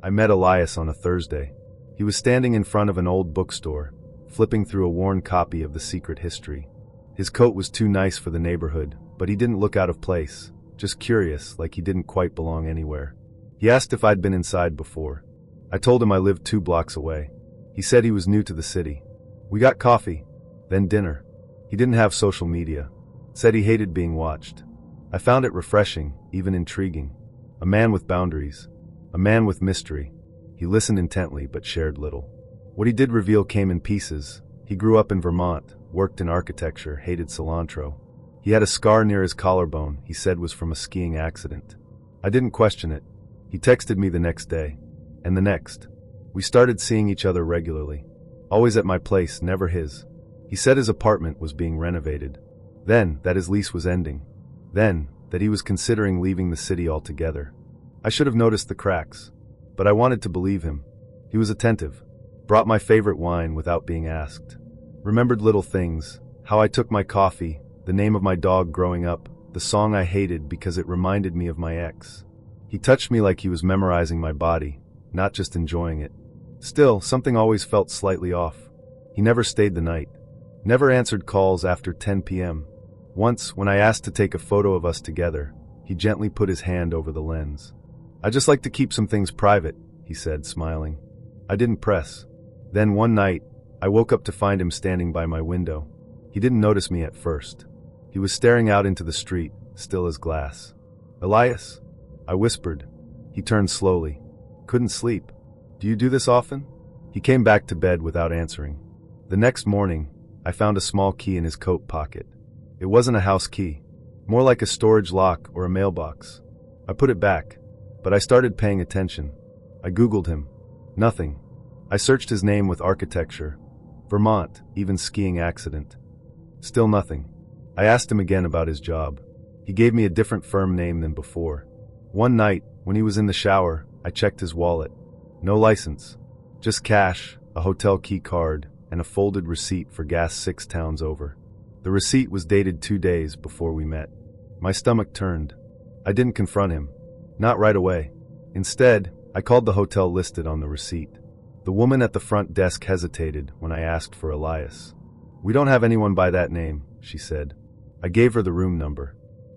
I met Elias on a Thursday. He was standing in front of an old bookstore, flipping through a worn copy of The Secret History. His coat was too nice for the neighborhood, but he didn't look out of place, just curious, like he didn't quite belong anywhere. He asked if I'd been inside before. I told him I lived 2 blocks away. He said he was new to the city. We got coffee, then dinner. He didn't have social media. Said he hated being watched. I found it refreshing, even intriguing. A man with boundaries. A man with mystery. He listened intently but shared little. What he did reveal came in pieces. He grew up in Vermont, worked in architecture, hated cilantro. He had a scar near his collarbone he said was from a skiing accident. I didn't question it. He texted me the next day. And the next. We started seeing each other regularly. Always at my place, never his. He said his apartment was being renovated. Then, that his lease was ending. Then, that he was considering leaving the city altogether. I should have noticed the cracks. But I wanted to believe him. He was attentive. Brought my favorite wine without being asked. Remembered little things. How I took my coffee, the name of my dog growing up, the song I hated because it reminded me of my ex. He touched me like he was memorizing my body, not just enjoying it. Still, something always felt slightly off. He never stayed the night. Never answered calls after 10 p.m. Once, when I asked to take a photo of us together, he gently put his hand over the lens. "I just like to keep some things private," he said, smiling. I didn't press. Then one night, I woke up to find him standing by my window. He didn't notice me at first. He was staring out into the street, still as glass. "Elias?" I whispered. He turned slowly. "Couldn't sleep. Do you do this often?" He came back to bed without answering. The next morning, I found a small key in his coat pocket. It wasn't a house key, more like a storage lock or a mailbox. I put it back, but I started paying attention. I Googled him. Nothing. I searched his name with architecture, Vermont, even skiing accident. Still nothing. I asked him again about his job. He gave me a different firm name than before. One night, when he was in the shower, I checked his wallet. No license. Just cash, a hotel key card, and a folded receipt for gas 6 towns over. The receipt was dated 2 days before we met. My stomach turned. I didn't confront him. Not right away. Instead, I called the hotel listed on the receipt. The woman at the front desk hesitated when I asked for Elias. "We don't have anyone by that name," she said. I gave her the room number.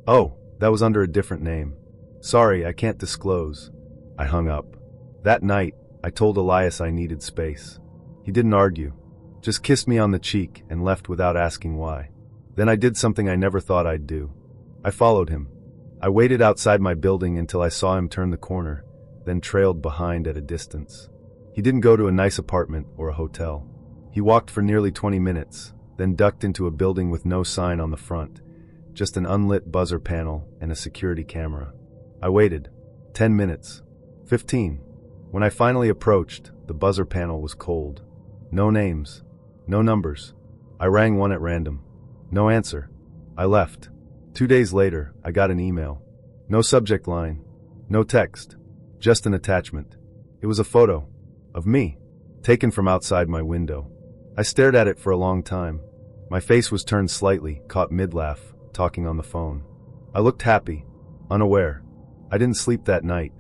"Oh, that was under a different name. Sorry, I can't disclose." I hung up. That night, I told Elias I needed space. He didn't argue. Just kissed me on the cheek and left without asking why. Then I did something I never thought I'd do. I followed him. I waited outside my building until I saw him turn the corner, then trailed behind at a distance. He didn't go to a nice apartment or a hotel. He walked for nearly 20 minutes, then ducked into a building with no sign on the front, just an unlit buzzer panel and a security camera. I waited. 10 minutes. 15. When I finally approached, the buzzer panel was cold. No names. No numbers. I rang one at random. No answer. I left. 2 days later, I got an email. No subject line. No text. Just an attachment. It was a photo. Of me. Taken from outside my window. I stared at it for a long time. My face was turned slightly, caught mid-laugh, talking on the phone. I looked happy. Unaware. I didn't sleep that night.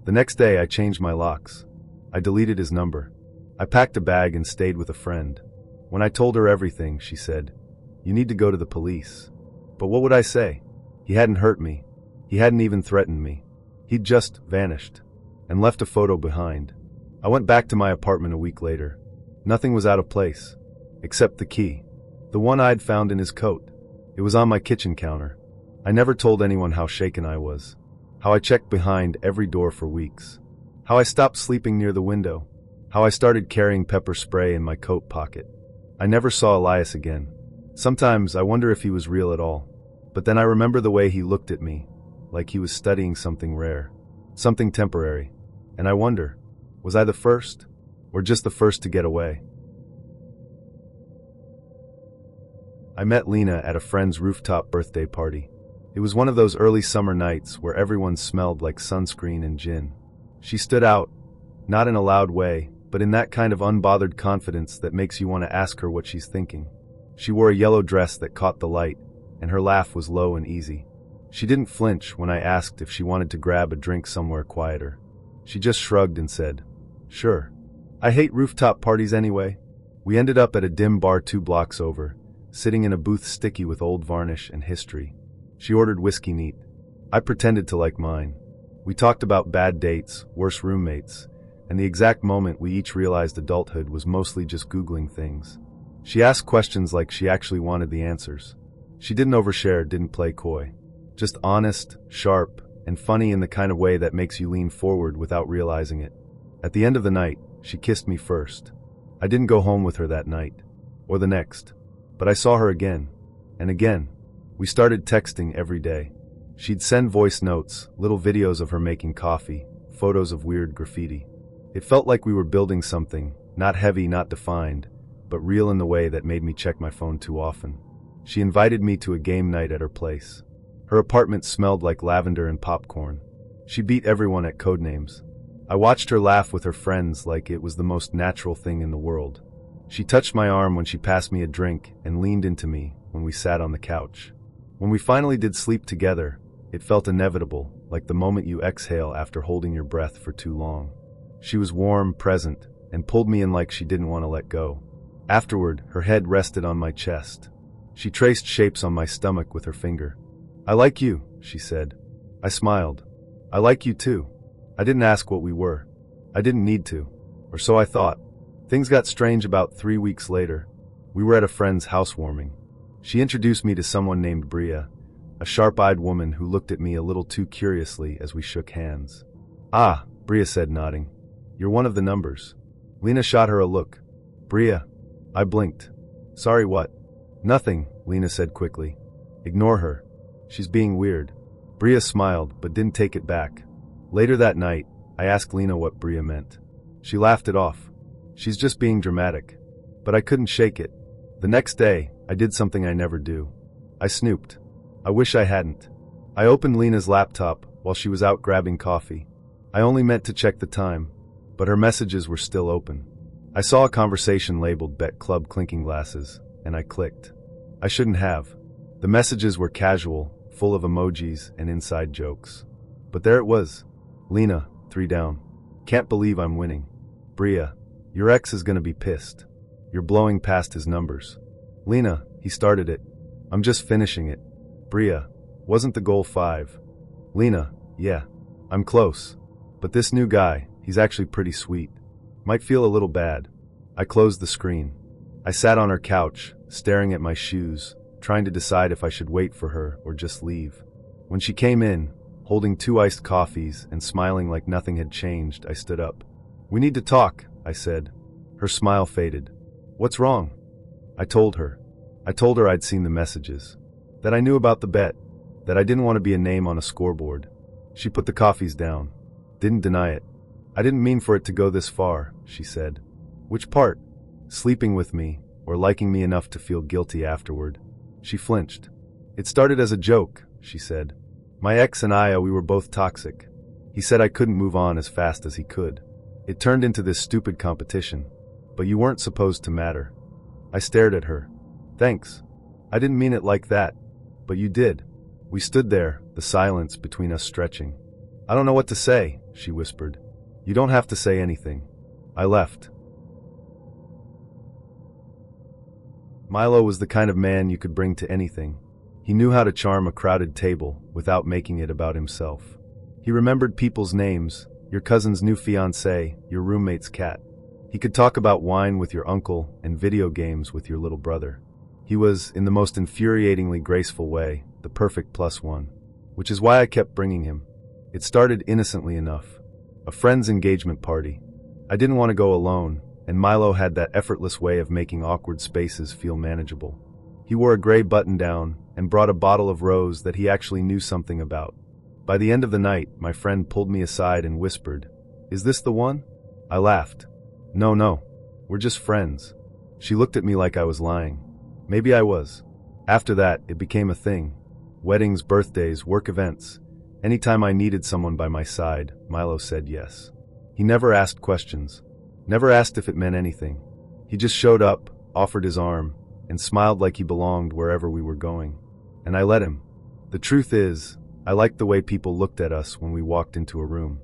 The next day, I changed my locks. I deleted his number. I packed a bag and stayed with a friend. When I told her everything, she said, "You need to go to the police." But what would I say? He hadn't hurt me. He hadn't even threatened me. He'd just vanished. And left a photo behind. I went back to my apartment a week later. Nothing was out of place. Except the key. The one I'd found in his coat. It was on my kitchen counter. I never told anyone how shaken I was. How I checked behind every door for weeks. How I stopped sleeping near the window. How I started carrying pepper spray in my coat pocket. I never saw Elias again. Sometimes I wonder if he was real at all. But then I remember the way he looked at me, like he was studying something rare. Something temporary. And I wonder, was I the first? Or just the first to get away? I met Lena at a friend's rooftop birthday party. It was one of those early summer nights where everyone smelled like sunscreen and gin. She stood out, not in a loud way, but in that kind of unbothered confidence that makes you want to ask her what she's thinking. She wore a yellow dress that caught the light, and her laugh was low and easy. She didn't flinch when I asked if she wanted to grab a drink somewhere quieter. She just shrugged and said, "Sure. I hate rooftop parties anyway." We ended up at a dim bar 2 blocks over, sitting in a booth sticky with old varnish and history. She ordered whiskey neat. I pretended to like mine. We talked about bad dates, worse roommates, and the exact moment we each realized adulthood was mostly just Googling things. She asked questions like she actually wanted the answers. She didn't overshare, didn't play coy. Just honest, sharp, and funny in the kind of way that makes you lean forward without realizing it. At the end of the night, she kissed me first. I didn't go home with her that night, or the next, but I saw her again, and again. We started texting every day. She'd send voice notes, little videos of her making coffee, photos of weird graffiti. It felt like we were building something, not heavy, not defined, but real in the way that made me check my phone too often. She invited me to a game night at her place. Her apartment smelled like lavender and popcorn. She beat everyone at code names. I watched her laugh with her friends like it was the most natural thing in the world. She touched my arm when she passed me a drink and leaned into me when we sat on the couch. When we finally did sleep together, it felt inevitable, like the moment you exhale after holding your breath for too long. She was warm, present, and pulled me in like she didn't want to let go. Afterward, her head rested on my chest. She traced shapes on my stomach with her finger. "I like you," she said. I smiled. "I like you too." I didn't ask what we were. I didn't need to. Or so I thought. Things got strange about 3 weeks later. We were at a friend's housewarming. She introduced me to someone named Bria, a sharp-eyed woman who looked at me a little too curiously as we shook hands. "Ah," Bria said, nodding. "You're one of the numbers." Lena shot her a look. "Bria." I blinked. "Sorry, what?" "Nothing," Lena said quickly. "Ignore her. She's being weird." Bria smiled, but didn't take it back. Later that night, I asked Lena what Bria meant. She laughed it off. "She's just being dramatic." But I couldn't shake it. The next day, I did something I never do. I snooped. I wish I hadn't. I opened Lena's laptop while she was out grabbing coffee. I only meant to check the time, but her messages were still open. I saw a conversation labeled Bet Club Clinking Glasses, and I clicked. I shouldn't have. The messages were casual, full of emojis and inside jokes. But there it was. "Lena, 3 down. Can't believe I'm winning." "Bria, your ex is gonna be pissed. You're blowing past his numbers." "Lena, he started it. I'm just finishing it." "Bria, wasn't the goal 5? "Lena, yeah. I'm close. But this new guy, he's actually pretty sweet. Might feel a little bad." I closed the screen. I sat on her couch, staring at my shoes, trying to decide if I should wait for her or just leave. When she came in, holding 2 iced coffees and smiling like nothing had changed, I stood up. "We need to talk," I said. Her smile faded. "What's wrong?" I told her. I told her I'd seen the messages. That I knew about the bet. That I didn't want to be a name on a scoreboard. She put the coffees down. Didn't deny it. "I didn't mean for it to go this far," she said. "Which part? Sleeping with me, or liking me enough to feel guilty afterward?" She flinched. "It started as a joke," she said. "My ex and we were both toxic. He said I couldn't move on as fast as he could. It turned into this stupid competition. But you weren't supposed to matter." I stared at her. "Thanks. I didn't mean it like that. But you did." We stood there, the silence between us stretching. "I don't know what to say," she whispered. "You don't have to say anything." I left. Milo was the kind of man you could bring to anything. He knew how to charm a crowded table without making it about himself. He remembered people's names, your cousin's new fiancé, your roommate's cat. He could talk about wine with your uncle and video games with your little brother. He was, in the most infuriatingly graceful way, the perfect +1. Which is why I kept bringing him. It started innocently enough. A friend's engagement party. I didn't want to go alone, and Milo had that effortless way of making awkward spaces feel manageable. He wore a gray button-down and brought a bottle of rose that he actually knew something about. By the end of the night, my friend pulled me aside and whispered, "Is this the one?" I laughed. No, we're just friends." She looked at me like I was lying. Maybe I was. After that, it became a thing. Weddings, birthdays, work events. Anytime I needed someone by my side, Milo said yes. He never asked questions. Never asked if it meant anything. He just showed up, offered his arm, and smiled like he belonged wherever we were going. And I let him. The truth is, I liked the way people looked at us when we walked into a room.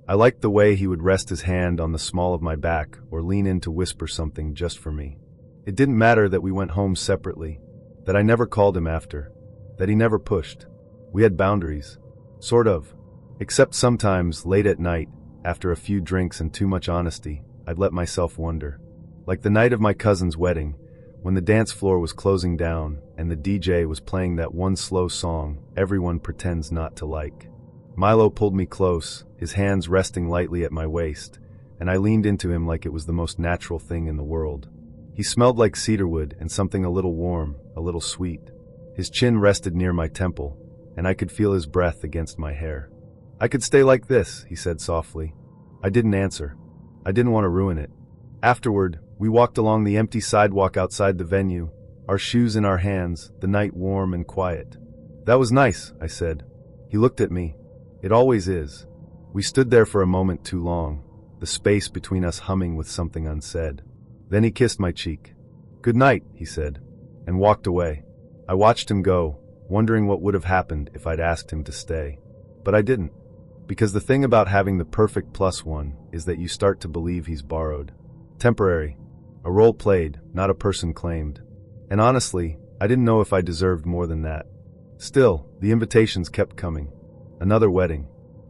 I liked the way he would rest his hand on the small of my back or lean in to whisper something just for me. It didn't matter that we went home separately, that I never called him after, that he never pushed. We had boundaries. Sort of. Except sometimes, late at night, after a few drinks and too much honesty, I'd let myself wonder. Like the night of my cousin's wedding, when the dance floor was closing down and the DJ was playing that one slow song everyone pretends not to like. Milo pulled me close, his hands resting lightly at my waist, and I leaned into him like it was the most natural thing in the world. He smelled like cedarwood and something a little warm, a little sweet. His chin rested near my temple, and I could feel his breath against my hair. "I could stay like this," he said softly. I didn't answer. I didn't want to ruin it. Afterward, we walked along the empty sidewalk outside the venue, our shoes in our hands, the night warm and quiet. "That was nice," I said. He looked at me. "It always is." We stood there for a moment too long, the space between us humming with something unsaid. Then he kissed my cheek. "Good night," he said, and walked away. I watched him go, wondering what would have happened if I'd asked him to stay. But I didn't. Because the thing about having the perfect plus one is that you start to believe he's borrowed. Temporary. A role played, not a person claimed. And honestly, I didn't know if I deserved more than that. Still, the invitations kept coming. Another wedding.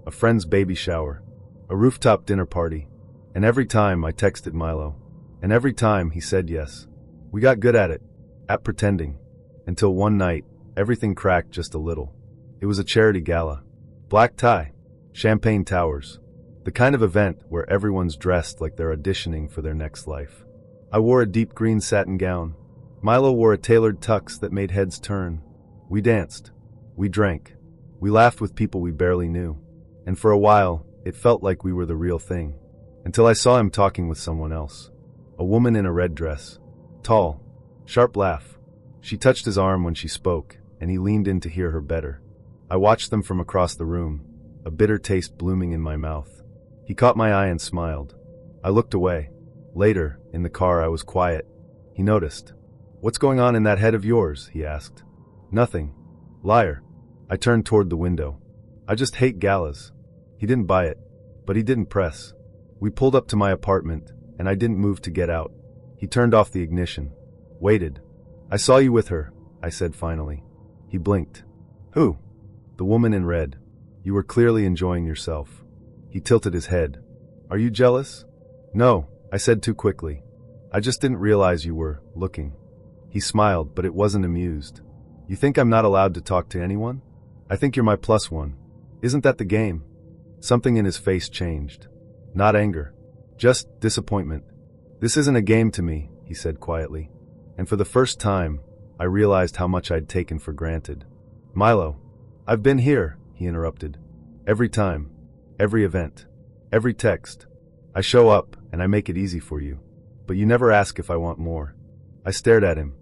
A friend's baby shower. A rooftop dinner party. And every time I texted Milo. And every time he said yes. We got good at it. At pretending. Until one night, everything cracked just a little. It was a charity gala. Black tie. Champagne towers. The kind of event where everyone's dressed like they're auditioning for their next life. I wore a deep green satin gown. Milo wore a tailored tux that made heads turn. We danced. We drank. We laughed with people we barely knew. And for a while, it felt like we were the real thing. Until I saw him talking with someone else. A woman in a red dress. Tall. Sharp laugh. She touched his arm when she spoke, and he leaned in to hear her better. I watched them from across the room, a bitter taste blooming in my mouth. He caught my eye and smiled. I looked away. Later, in the car, I was quiet. He noticed. "What's going on in that head of yours?" he asked. "Nothing. Liar." I turned toward the window. "I just hate galas." He didn't buy it, but he didn't press. We pulled up to my apartment, and I didn't move to get out. He turned off the ignition. Waited. "I saw you with her," I said finally. He blinked. "Who?" "The woman in red. You were clearly enjoying yourself." He tilted his head. "Are you jealous?" "No," I said too quickly. "I just didn't realize you were looking." He smiled, but it wasn't amused. "You think I'm not allowed to talk to anyone? I think you're my plus one. Isn't that the game?" Something in his face changed. Not anger. Just disappointment. "This isn't a game to me," he said quietly. And for the first time, I realized how much I'd taken for granted. "Milo, I've been here," he interrupted. "Every time. Every event. Every text. I show up, and I make it easy for you. But you never ask if I want more." I stared at him.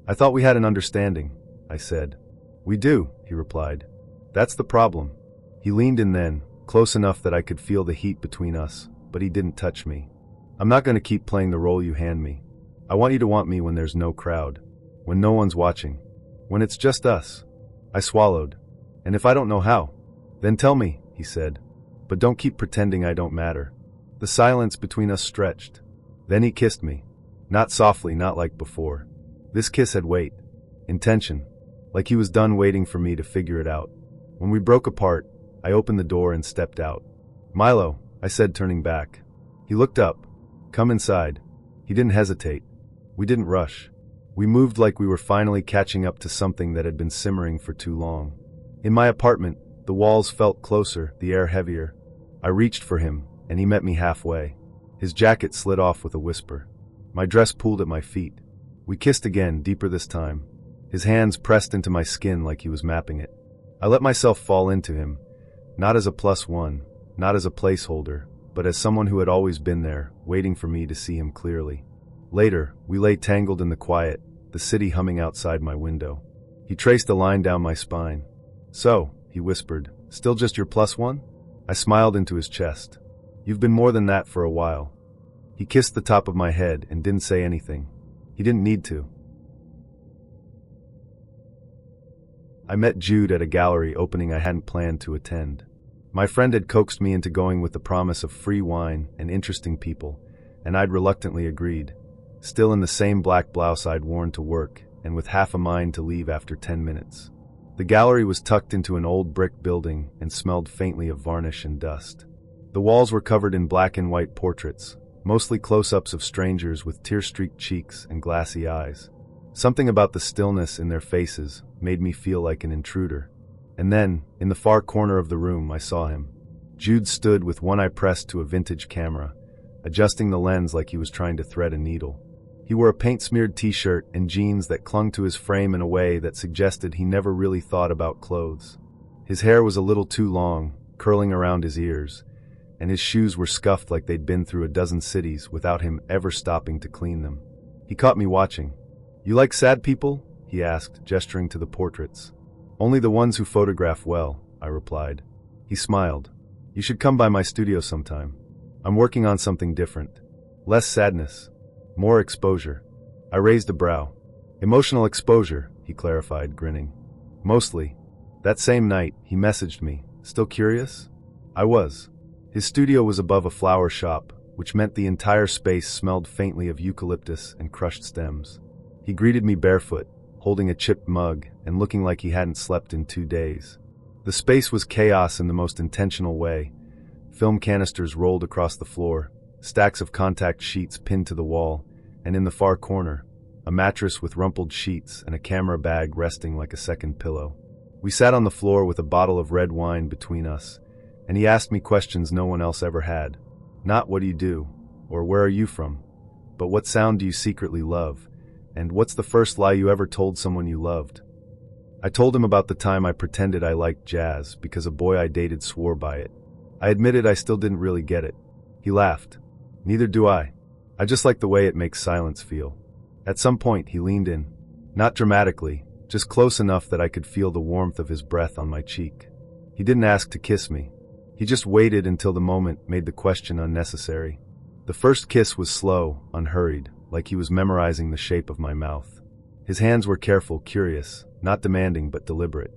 "I thought we had an understanding," I said. "We do," he replied. "That's the problem." He leaned in then, close enough that I could feel the heat between us, but he didn't touch me. "I'm not going to keep playing the role you hand me. I want you to want me when there's no crowd. When no one's watching. When it's just us." I swallowed. "And if I don't know how?" "Then tell me," he said. "But don't keep pretending I don't matter." The silence between us stretched. Then he kissed me. Not softly, not like before. This kiss had weight. Intention. Like he was done waiting for me to figure it out. When we broke apart, I opened the door and stepped out. "Milo," I said, turning back. He looked up. "Come inside." He didn't hesitate. We didn't rush. We moved like we were finally catching up to something that had been simmering for too long. In my apartment, the walls felt closer, the air heavier. I reached for him, and he met me halfway. His jacket slid off with a whisper. My dress pulled at my feet. We kissed again, deeper this time. His hands pressed into my skin like he was mapping it. I let myself fall into him, not as a plus one, not as a placeholder, but as someone who had always been there, waiting for me to see him clearly. Later, we lay tangled in the quiet, the city humming outside my window. He traced a line down my spine. "So," he whispered, "still just your plus one?" I smiled into his chest. "You've been more than that for a while." He kissed the top of my head and didn't say anything. He didn't need to. I met Jude at a gallery opening I hadn't planned to attend. My friend had coaxed me into going with the promise of free wine and interesting people, and I'd reluctantly agreed, still in the same black blouse I'd worn to work, and with half a mind to leave after 10 minutes. The gallery was tucked into an old brick building and smelled faintly of varnish and dust. The walls were covered in black and white portraits, mostly close-ups of strangers with tear-streaked cheeks and glassy eyes. Something about the stillness in their faces made me feel like an intruder. And then, in the far corner of the room, I saw him. Jude stood with one eye pressed to a vintage camera, adjusting the lens like he was trying to thread a needle. He wore a paint-smeared t-shirt and jeans that clung to his frame in a way that suggested he never really thought about clothes. His hair was a little too long, curling around his ears, and his shoes were scuffed like they'd been through a dozen cities without him ever stopping to clean them. He caught me watching. "You like sad people?" he asked, gesturing to the portraits. "Only the ones who photograph well," I replied. He smiled. "You should come by my studio sometime. I'm working on something different. Less sadness. More exposure." I raised a brow. "Emotional exposure," he clarified, grinning. "Mostly." That same night, he messaged me. "Still curious?" I was. His studio was above a flower shop, which meant the entire space smelled faintly of eucalyptus and crushed stems. He greeted me barefoot, holding a chipped mug and looking like he hadn't slept in 2 days. The space was chaos in the most intentional way. Film canisters rolled across the floor, stacks of contact sheets pinned to the wall, and in the far corner, a mattress with rumpled sheets and a camera bag resting like a second pillow. We sat on the floor with a bottle of red wine between us, and he asked me questions no one else ever had. Not "what do you do?" or "where are you from?" but "what sound do you secretly love?" and "what's the first lie you ever told someone you loved?" I told him about the time I pretended I liked jazz because a boy I dated swore by it. I admitted I still didn't really get it. He laughed. "Neither do I. I just like the way it makes silence feel." At some point, he leaned in. Not dramatically, just close enough that I could feel the warmth of his breath on my cheek. He didn't ask to kiss me. He just waited until the moment made the question unnecessary. The first kiss was slow, unhurried, like he was memorizing the shape of my mouth. His hands were careful, curious, not demanding but deliberate.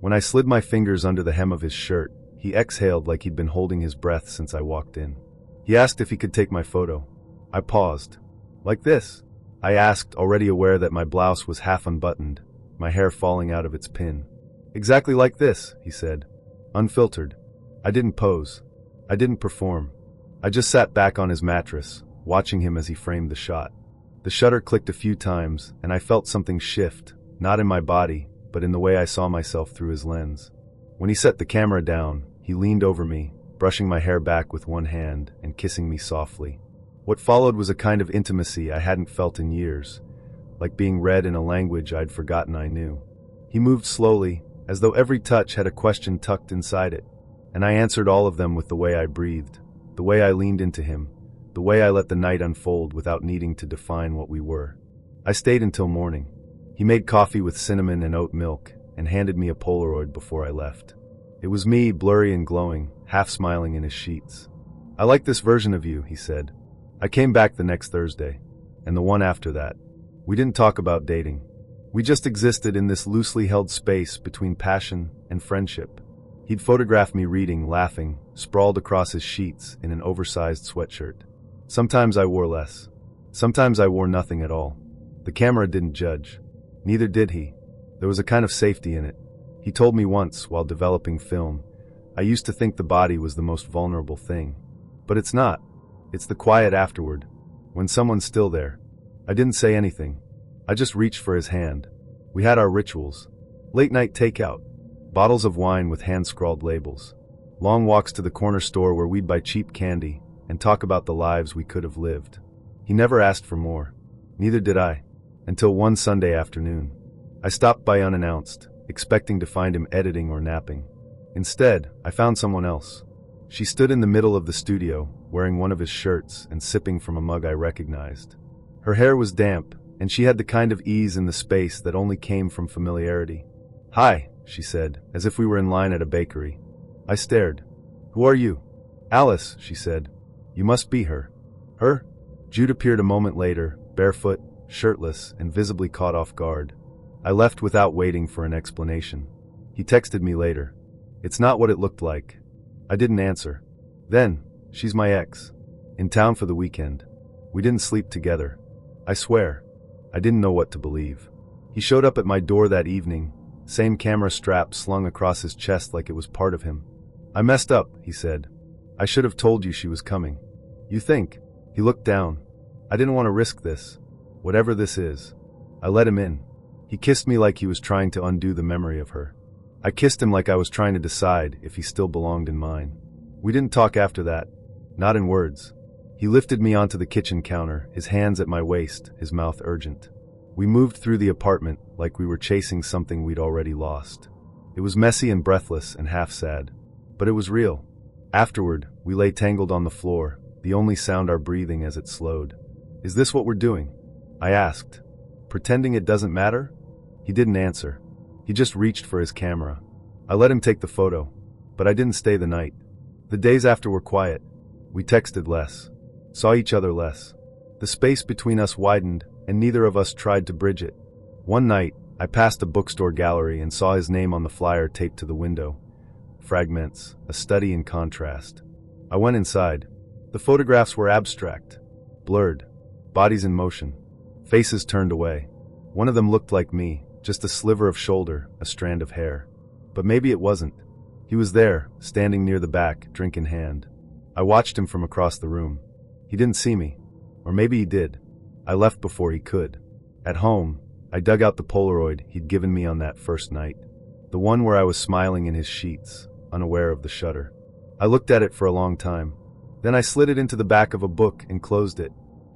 When I slid my fingers under the hem of his shirt, he exhaled like he'd been holding his breath since I walked in. He asked if he could take my photo. I paused. "Like this?" I asked, already aware that my blouse was half unbuttoned, my hair falling out of its pin. "Exactly like this," he said. Unfiltered. I didn't pose. I didn't perform. I just sat back on his mattress, watching him as he framed the shot. The shutter clicked a few times, and I felt something shift, not in my body, but in the way I saw myself through his lens. When he set the camera down, he leaned over me, brushing my hair back with one hand and kissing me softly. What followed was a kind of intimacy I hadn't felt in years, like being read in a language I'd forgotten I knew. He moved slowly, as though every touch had a question tucked inside it, and I answered all of them with the way I breathed, the way I leaned into him, the way I let the night unfold without needing to define what we were. I stayed until morning. He made coffee with cinnamon and oat milk and handed me a Polaroid before I left. It was me, blurry and glowing, half smiling in his sheets. "I like this version of you," he said. I came back the next Thursday, and the one after that. We didn't talk about dating. We just existed in this loosely held space between passion and friendship. He'd photograph me reading, laughing, sprawled across his sheets in an oversized sweatshirt. Sometimes I wore less. Sometimes I wore nothing at all. The camera didn't judge. Neither did he. There was a kind of safety in it. He told me once, while developing film, I used to think the body was the most vulnerable thing. But it's not. It's the quiet afterward, when someone's still there. I didn't say anything. I just reached for his hand. We had our rituals. Late-night takeout. Bottles of wine with hand-scrawled labels. Long walks to the corner store where we'd buy cheap candy and talk about the lives we could have lived. He never asked for more. Neither did I. Until one Sunday afternoon. I stopped by unannounced, expecting to find him editing or napping. Instead, I found someone else. She stood in the middle of the studio, wearing one of his shirts and sipping from a mug I recognized. Her hair was damp, and she had the kind of ease in the space that only came from familiarity. "Hi," she said, as if we were in line at a bakery. I stared. "Who are you?" "Alice," she said. "You must be her." "Her?" Jude appeared a moment later, barefoot, shirtless, and visibly caught off guard. I left without waiting for an explanation. He texted me later. "It's not what it looked like." I didn't answer. Then, she's my ex. In town for the weekend. We didn't sleep together. I swear. I didn't know what to believe. He showed up at my door that evening, same camera strap slung across his chest like it was part of him. I messed up, he said. I should have told you she was coming. You think? He looked down. I didn't want to risk this. Whatever this is. I let him in. He kissed me like he was trying to undo the memory of her. I kissed him like I was trying to decide if he still belonged in mine. We didn't talk after that. Not in words. He lifted me onto the kitchen counter, his hands at my waist, his mouth urgent. We moved through the apartment like we were chasing something we'd already lost. It was messy and breathless and half sad. But it was real. Afterward, we lay tangled on the floor, the only sound our breathing as it slowed. Is this what we're doing? I asked. Pretending it doesn't matter? He didn't answer. He just reached for his camera. I let him take the photo, but I didn't stay the night. The days after were quiet. We texted less, saw each other less. The space between us widened, and neither of us tried to bridge it. One night, I passed a bookstore gallery and saw his name on the flyer taped to the window. Fragments, a study in contrast. I went inside. The photographs were abstract, blurred, bodies in motion, faces turned away. One of them looked like me, just a sliver of shoulder, a strand of hair. But maybe it wasn't. He was there, standing near the back, drink in hand. I watched him from across the room. He didn't see me. Or maybe he did. I left before he could. At home, I dug out the Polaroid he'd given me on that first night. The one where I was smiling in his sheets, unaware of the shutter. I looked at it for a long time. Then I slid it into the back of a book and closed it.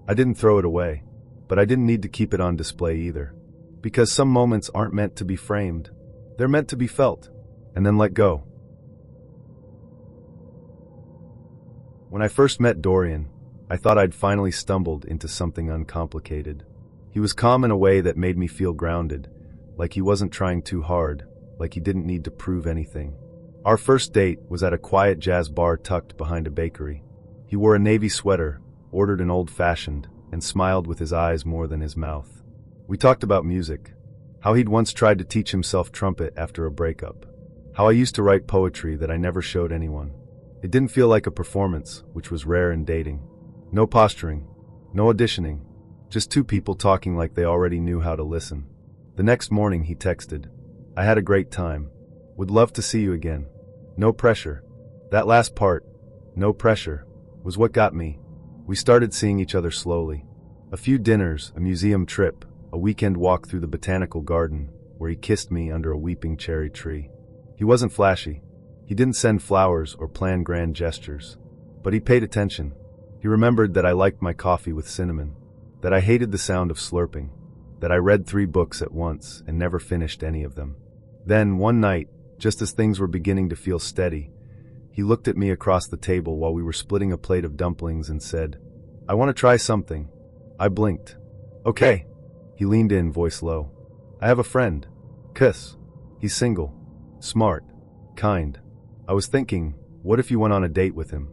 I didn't throw it away. But I didn't need to keep it on display either. Because some moments aren't meant to be framed. They're meant to be felt. And then let go. When I first met Dorian, I thought I'd finally stumbled into something uncomplicated. He was calm in a way that made me feel grounded, like he wasn't trying too hard, like he didn't need to prove anything. Our first date was at a quiet jazz bar tucked behind a bakery. He wore a navy sweater, ordered an old-fashioned, and smiled with his eyes more than his mouth. We talked about music, how he'd once tried to teach himself trumpet after a breakup, how I used to write poetry that I never showed anyone. It didn't feel like a performance, which was rare in dating. No posturing, no auditioning, just two people talking like they already knew how to listen. The next morning he texted, I had a great time. Would love to see you again. No pressure. That last part, no pressure, was what got me. We started seeing each other slowly. A few dinners, a museum trip, a weekend walk through the botanical garden, where he kissed me under a weeping cherry tree. He wasn't flashy. He didn't send flowers or plan grand gestures. But he paid attention. He remembered that I liked my coffee with cinnamon, that I hated the sound of slurping, that I read 3 books at once and never finished any of them. Then, one night, just as things were beginning to feel steady, he looked at me across the table while we were splitting a plate of dumplings and said, I want to try something. I blinked. Okay. He leaned in, voice low. I have a friend. Kuss. He's single. Smart. Kind. I was thinking, what if you went on a date with him?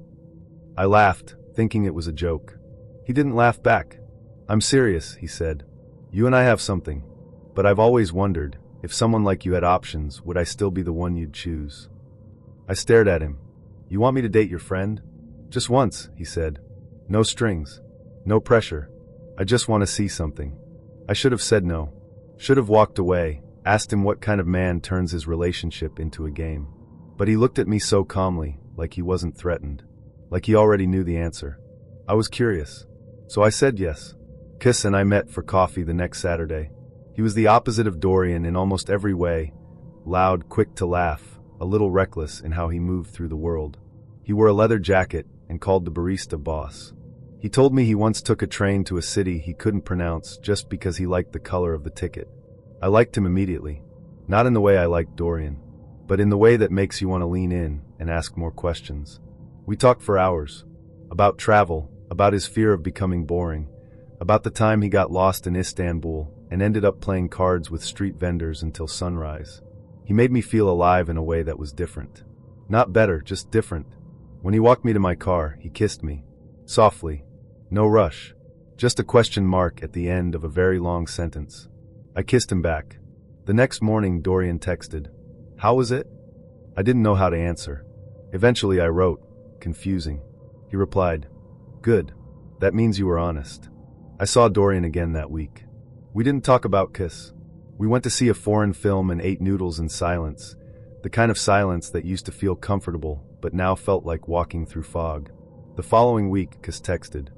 I laughed, thinking it was a joke. He didn't laugh back. I'm serious, he said. You and I have something. But I've always wondered, if someone like you had options, would I still be the one you'd choose? I stared at him. You want me to date your friend? Just once, he said. No strings. No pressure. I just want to see something. I should have said no. Should have walked away, asked him what kind of man turns his relationship into a game. But he looked at me so calmly, like he wasn't threatened. Like he already knew the answer. I was curious. So I said yes. Kuss and I met for coffee the next Saturday. He was the opposite of Dorian in almost every way. Loud, quick to laugh, a little reckless in how he moved through the world. He wore a leather jacket and called the barista boss. He told me he once took a train to a city he couldn't pronounce just because he liked the color of the ticket. I liked him immediately. Not in the way I liked Dorian, but in the way that makes you want to lean in and ask more questions. We talked for hours. About travel, about his fear of becoming boring, about the time he got lost in Istanbul and ended up playing cards with street vendors until sunrise. He made me feel alive in a way that was different. Not better, just different. When he walked me to my car, he kissed me. Softly. No rush. Just a question mark at the end of a very long sentence. I kissed him back. The next morning, Dorian texted, How was it? I didn't know how to answer. Eventually I wrote, confusing. He replied, "Good. That means you were honest." I saw Dorian again that week. We didn't talk about Kiss. We went to see a foreign film and ate noodles in silence, the kind of silence that used to feel comfortable but now felt like walking through fog. The following week, Kiss texted,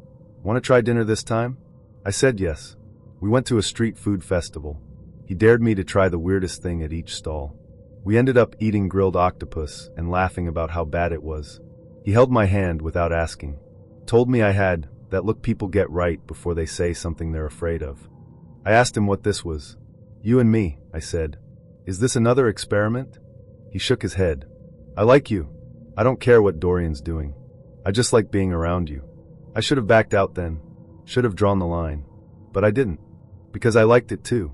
"Want to try dinner this time?" I said yes. We went to a street food festival. He dared me to try the weirdest thing at each stall. We ended up eating grilled octopus and laughing about how bad it was. He held my hand without asking. Told me I had that look people get right before they say something they're afraid of. I asked him what this was. "You and me," I said. "Is this another experiment?" He shook his head. "I like you. I don't care what Dorian's doing. I just like being around you." I should have backed out then. Should have drawn the line. But I didn't. Because I liked it too.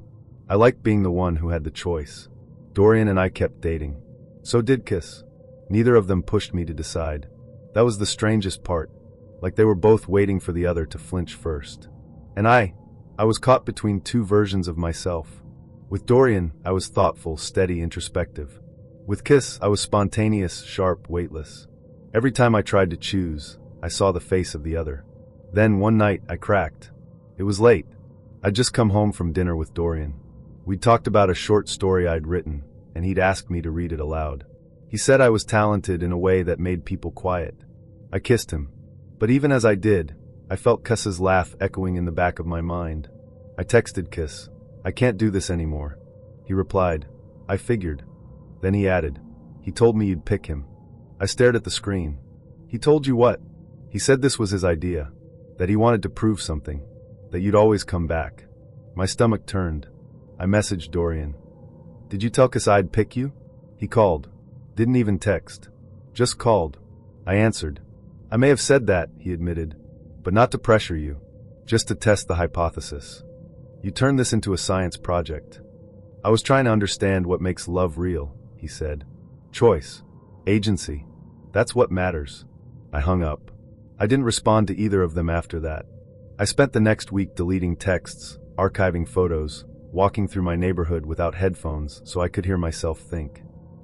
I liked being the one who had the choice. Dorian and I kept dating. So did Kiss. Neither of them pushed me to decide. That was the strangest part. Like they were both waiting for the other to flinch first. And I was caught between two versions of myself. With Dorian, I was thoughtful, steady, introspective. With Kiss, I was spontaneous, sharp, weightless. Every time I tried to choose, I saw the face of the other. Then one night, I cracked. It was late. I'd just come home from dinner with Dorian. We'd talked about a short story I'd written, and he'd asked me to read it aloud. He said I was talented in a way that made people quiet. I kissed him. But even as I did, I felt Kiss's laugh echoing in the back of my mind. I texted Kiss, "I can't do this anymore." He replied, "I figured." Then he added, "He told me you'd pick him." I stared at the screen. "He told you what?" He said this was his idea, that he wanted to prove something, that you'd always come back. My stomach turned. I messaged Dorian. "Did you tell Kiss I'd pick you?" He called. Didn't even text. Just called. I answered. "I may have said that," he admitted, "but not to pressure you, just to test the hypothesis. You turned this into a science project." "I was trying to understand what makes love real," he said. "Choice. Agency. That's what matters." I hung up. I didn't respond to either of them after that. I spent the next week deleting texts, archiving photos, walking through my neighborhood without headphones so I could hear myself think.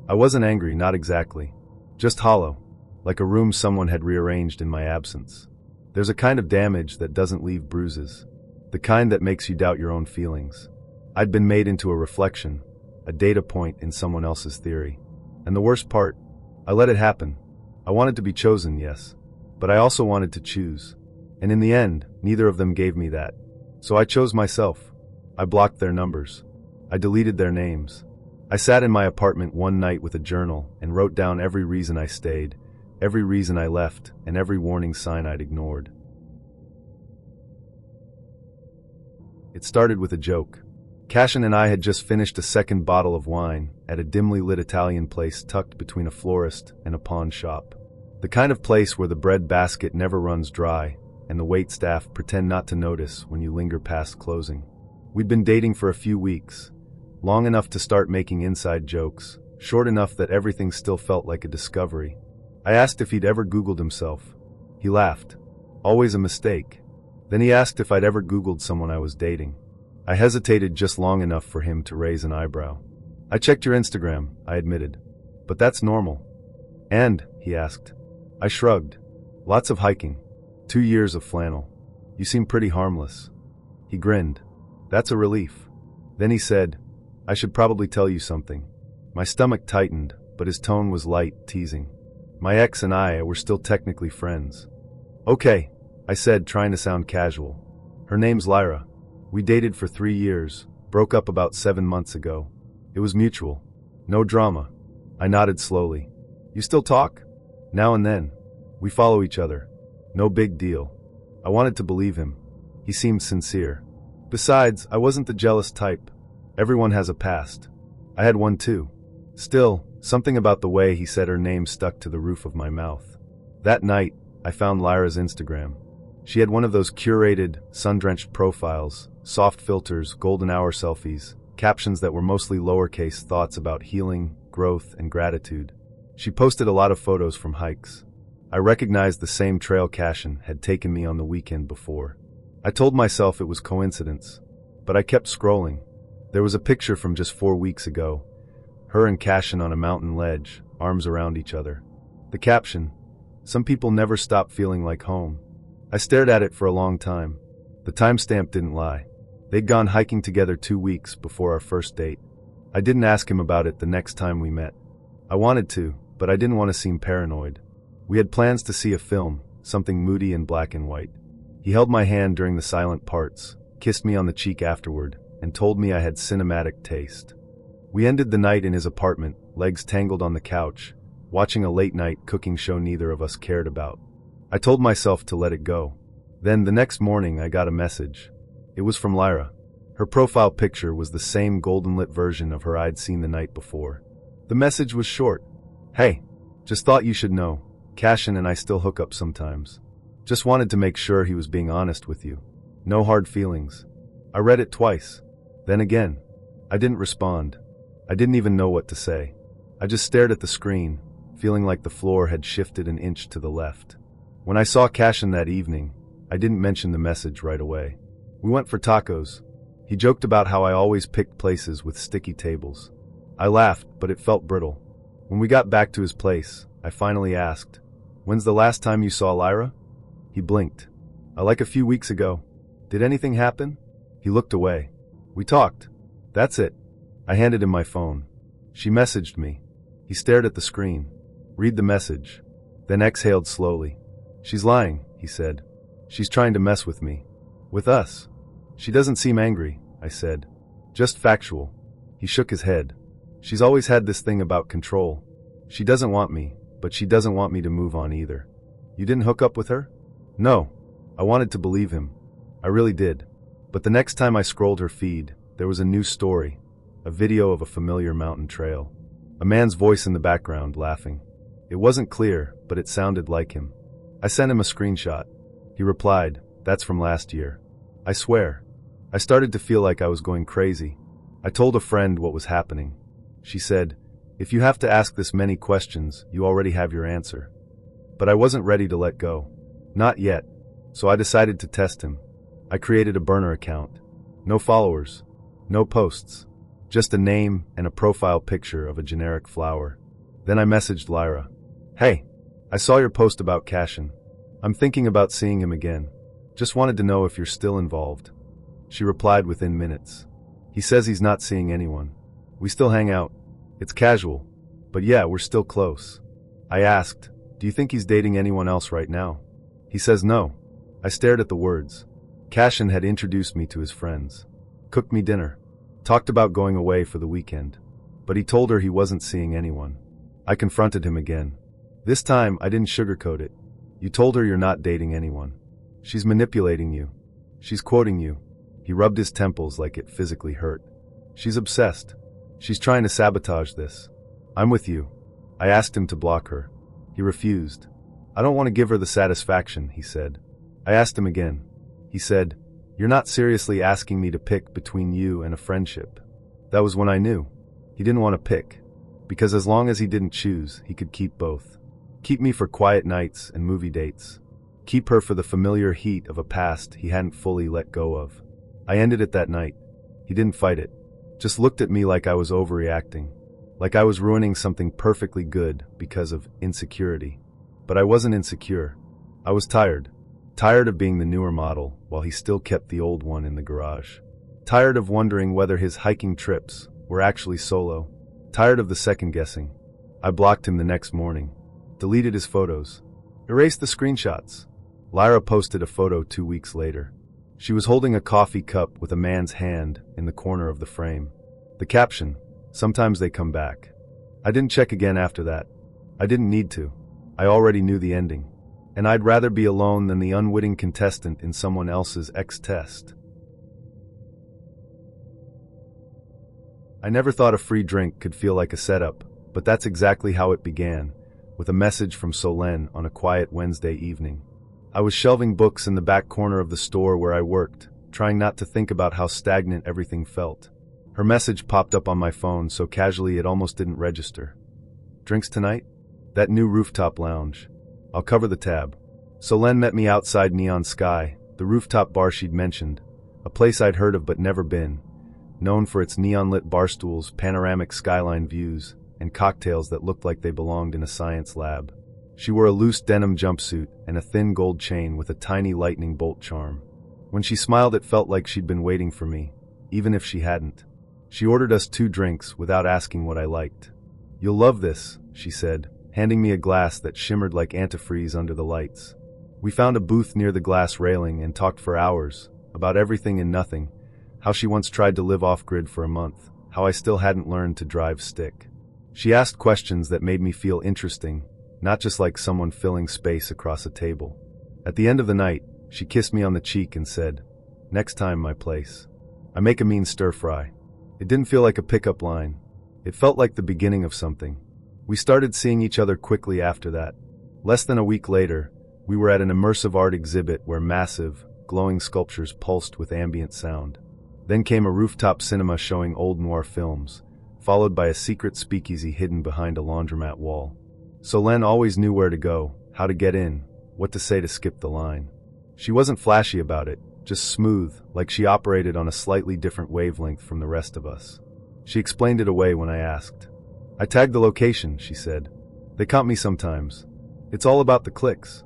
I wasn't angry, not exactly. Just hollow, like a room someone had rearranged in my absence. There's a kind of damage that doesn't leave bruises, the kind that makes you doubt your own feelings. I'd been made into a reflection, a data point in someone else's theory. And the worst part, I let it happen. I wanted to be chosen, yes, but I also wanted to choose. And in the end, neither of them gave me that. So I chose myself. I blocked their numbers. I deleted their names. I sat in my apartment one night with a journal and wrote down every reason I stayed, every reason I left, and every warning sign I'd ignored. It started with a joke. Cashin and I had just finished a second bottle of wine at a dimly lit Italian place tucked between a florist and a pawn shop. The kind of place where the bread basket never runs dry and the waitstaff pretend not to notice when you linger past closing. We'd been dating for a few weeks, long enough to start making inside jokes, short enough that everything still felt like a discovery. I asked if he'd ever Googled himself. He laughed. Always a mistake. Then he asked if I'd ever Googled someone I was dating. I hesitated just long enough for him to raise an eyebrow. "I checked your Instagram," I admitted. "But that's normal." "And?" he asked. I shrugged. "Lots of hiking. 2 years of flannel. You seem pretty harmless." He grinned. "That's a relief." Then he said, "I should probably tell you something." My stomach tightened, but his tone was light, teasing. My ex and I were still technically friends. "Okay," I said, trying to sound casual. "Her name's Lyra. We dated for 3 years, broke up about 7 months ago. It was mutual. No drama." I nodded slowly. "You still talk?" "Now and then. We follow each other. No big deal." I wanted to believe him. He seemed sincere. Besides, I wasn't the jealous type. Everyone has a past. I had one too. Still, something about the way he said her name stuck to the roof of my mouth. That night, I found Lyra's Instagram. She had one of those curated, sun-drenched profiles, soft filters, golden hour selfies, captions that were mostly lowercase thoughts about healing, growth, and gratitude. She posted a lot of photos from hikes. I recognized the same trail Cashin had taken me on the weekend before. I told myself it was coincidence, but I kept scrolling. There was a picture from just 4 weeks ago, her and Cashin on a mountain ledge, arms around each other. The caption, "Some people never stop feeling like home." I stared at it for a long time. The timestamp didn't lie. They'd gone hiking together 2 weeks before our first date. I didn't ask him about it the next time we met. I wanted to, but I didn't want to seem paranoid. We had plans to see a film, something moody and black and white. He held my hand during the silent parts, kissed me on the cheek afterward, and told me I had cinematic taste. We ended the night in his apartment, legs tangled on the couch, watching a late-night cooking show neither of us cared about. I told myself to let it go. Then, the next morning, I got a message. It was from Lyra. Her profile picture was the same golden-lit version of her I'd seen the night before. The message was short. "Hey, just thought you should know. Cashin and I still hook up sometimes. Just wanted to make sure he was being honest with you. No hard feelings." I read it twice. Then again. I didn't respond. I didn't even know what to say. I just stared at the screen, feeling like the floor had shifted an inch to the left. When I saw Cashin that evening, I didn't mention the message right away. We went for tacos. He joked about how I always picked places with sticky tables. I laughed, but it felt brittle. When we got back to his place, I finally asked, "When's the last time you saw Lyra?" He blinked. Like a few weeks ago." "Did anything happen?" He looked away. "We talked. That's it." I handed him my phone. "She messaged me." He stared at the screen. "Read the message." Then exhaled slowly. "She's lying," he said. "She's trying to mess with me. With us." "She doesn't seem angry," I said. "Just factual." He shook his head. "She's always had this thing about control. She doesn't want me, but she doesn't want me to move on either." "You didn't hook up with her?" "No." I wanted to believe him. I really did. But the next time I scrolled her feed, there was a new story, a video of a familiar mountain trail. A man's voice in the background, laughing. It wasn't clear, but it sounded like him. I sent him a screenshot. He replied, "That's from last year." I swear. I started to feel like I was going crazy. I told a friend what was happening. She said, "If you have to ask this many questions, you already have your answer." But I wasn't ready to let go. Not yet. So I decided to test him. I created a burner account. No followers. No posts. Just a name and a profile picture of a generic flower. Then I messaged Lyra. "Hey, I saw your post about Cashin. I'm thinking about seeing him again. Just wanted to know if you're still involved." She replied within minutes. "He says he's not seeing anyone. We still hang out. It's casual. But yeah, we're still close." I asked, "Do you think he's dating anyone else right now?" He says no. I stared at the words. Cashin had introduced me to his friends. Cooked me dinner. Talked about going away for the weekend. But he told her he wasn't seeing anyone. I confronted him again. This time, I didn't sugarcoat it. "You told her you're not dating anyone. She's manipulating you. She's quoting you." He rubbed his temples like it physically hurt. "She's obsessed. She's trying to sabotage this. I'm with you." I asked him to block her. He refused. "I don't want to give her the satisfaction," he said. I asked him again. He said, "You're not seriously asking me to pick between you and a friendship." That was when I knew. He didn't want to pick. Because as long as he didn't choose, he could keep both. Keep me for quiet nights and movie dates. Keep her for the familiar heat of a past he hadn't fully let go of. I ended it that night. He didn't fight it. Just looked at me like I was overreacting. Like I was ruining something perfectly good because of insecurity. But I wasn't insecure. I was tired. Tired of being the newer model while he still kept the old one in the garage. Tired of wondering whether his hiking trips were actually solo. Tired of the second guessing. I blocked him the next morning. Deleted his photos. Erased the screenshots. Lyra posted a photo 2 weeks later. She was holding a coffee cup with a man's hand in the corner of the frame. The caption, "Sometimes they come back." I didn't check again after that. I didn't need to. I already knew the ending. And I'd rather be alone than the unwitting contestant in someone else's X-test. I never thought a free drink could feel like a setup, but that's exactly how it began, with a message from Solène on a quiet Wednesday evening. I was shelving books in the back corner of the store where I worked, trying not to think about how stagnant everything felt. Her message popped up on my phone so casually it almost didn't register. "Drinks tonight? That new rooftop lounge. I'll cover the tab." Solène met me outside Neon Sky, the rooftop bar she'd mentioned, a place I'd heard of but never been, known for its neon-lit bar stools, panoramic skyline views, and cocktails that looked like they belonged in a science lab. She wore a loose denim jumpsuit and a thin gold chain with a tiny lightning bolt charm. When she smiled, it felt like she'd been waiting for me, even if she hadn't. She ordered us 2 drinks without asking what I liked. "You'll love this," she said, handing me a glass that shimmered like antifreeze under the lights. We found a booth near the glass railing and talked for hours, about everything and nothing, how she once tried to live off-grid for a month, how I still hadn't learned to drive stick. She asked questions that made me feel interesting, not just like someone filling space across a table. At the end of the night, she kissed me on the cheek and said, "Next time, my place. I make a mean stir-fry." It didn't feel like a pickup line. It felt like the beginning of something. We started seeing each other quickly after that. Less than a week later, we were at an immersive art exhibit where massive, glowing sculptures pulsed with ambient sound. Then came a rooftop cinema showing old noir films, followed by a secret speakeasy hidden behind a laundromat wall. Solène always knew where to go, how to get in, what to say to skip the line. She wasn't flashy about it, just smooth, like she operated on a slightly different wavelength from the rest of us. She explained it away when I asked. "I tagged the location," she said. "They comp me sometimes. It's all about the clicks."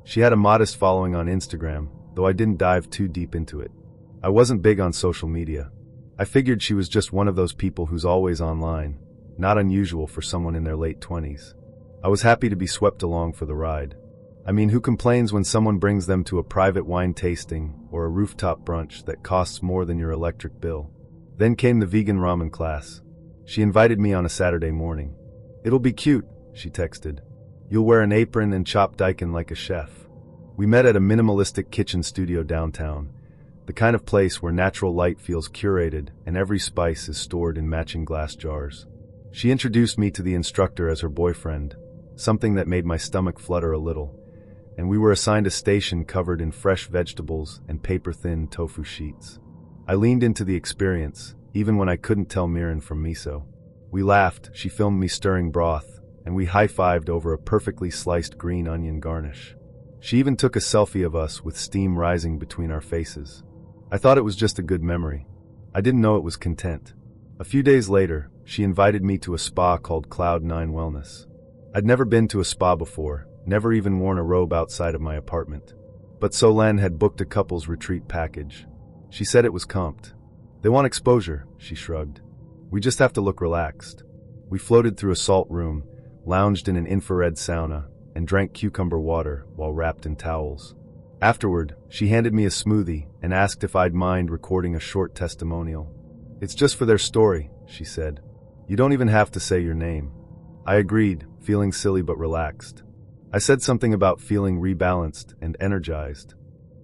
She had a modest following on Instagram, though I didn't dive too deep into it. I wasn't big on social media. I figured she was just one of those people who's always online, not unusual for someone in their late 20s. I was happy to be swept along for the ride. I mean, who complains when someone brings them to a private wine tasting or a rooftop brunch that costs more than your electric bill? Then came the vegan ramen class. She invited me on a Saturday morning. "It'll be cute," she texted. "You'll wear an apron and chop daikon like a chef." We met at a minimalistic kitchen studio downtown, the kind of place where natural light feels curated and every spice is stored in matching glass jars. She introduced me to the instructor as her boyfriend, something that made my stomach flutter a little, and we were assigned a station covered in fresh vegetables and paper-thin tofu sheets. I leaned into the experience, even when I couldn't tell mirin from miso. We laughed, she filmed me stirring broth, and we high-fived over a perfectly sliced green onion garnish. She even took a selfie of us with steam rising between our faces. I thought it was just a good memory. I didn't know it was content. A few days later, she invited me to a spa called Cloud9 Wellness. I'd never been to a spa before, never even worn a robe outside of my apartment. But Solène had booked a couple's retreat package. She said it was comped. "They want exposure," she shrugged. "We just have to look relaxed." We floated through a salt room, lounged in an infrared sauna, and drank cucumber water while wrapped in towels. Afterward, she handed me a smoothie and asked if I'd mind recording a short testimonial. "It's just for their story," she said. "You don't even have to say your name." I agreed, feeling silly but relaxed. I said something about feeling rebalanced and energized.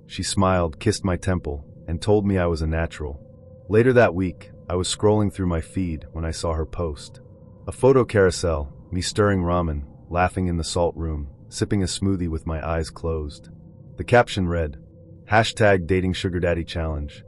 She smiled, kissed my temple, and told me I was a natural. Later that week, I was scrolling through my feed when I saw her post. A photo carousel, me stirring ramen, laughing in the salt room, sipping a smoothie with my eyes closed. The caption read, #DatingSugarDaddyChallenge.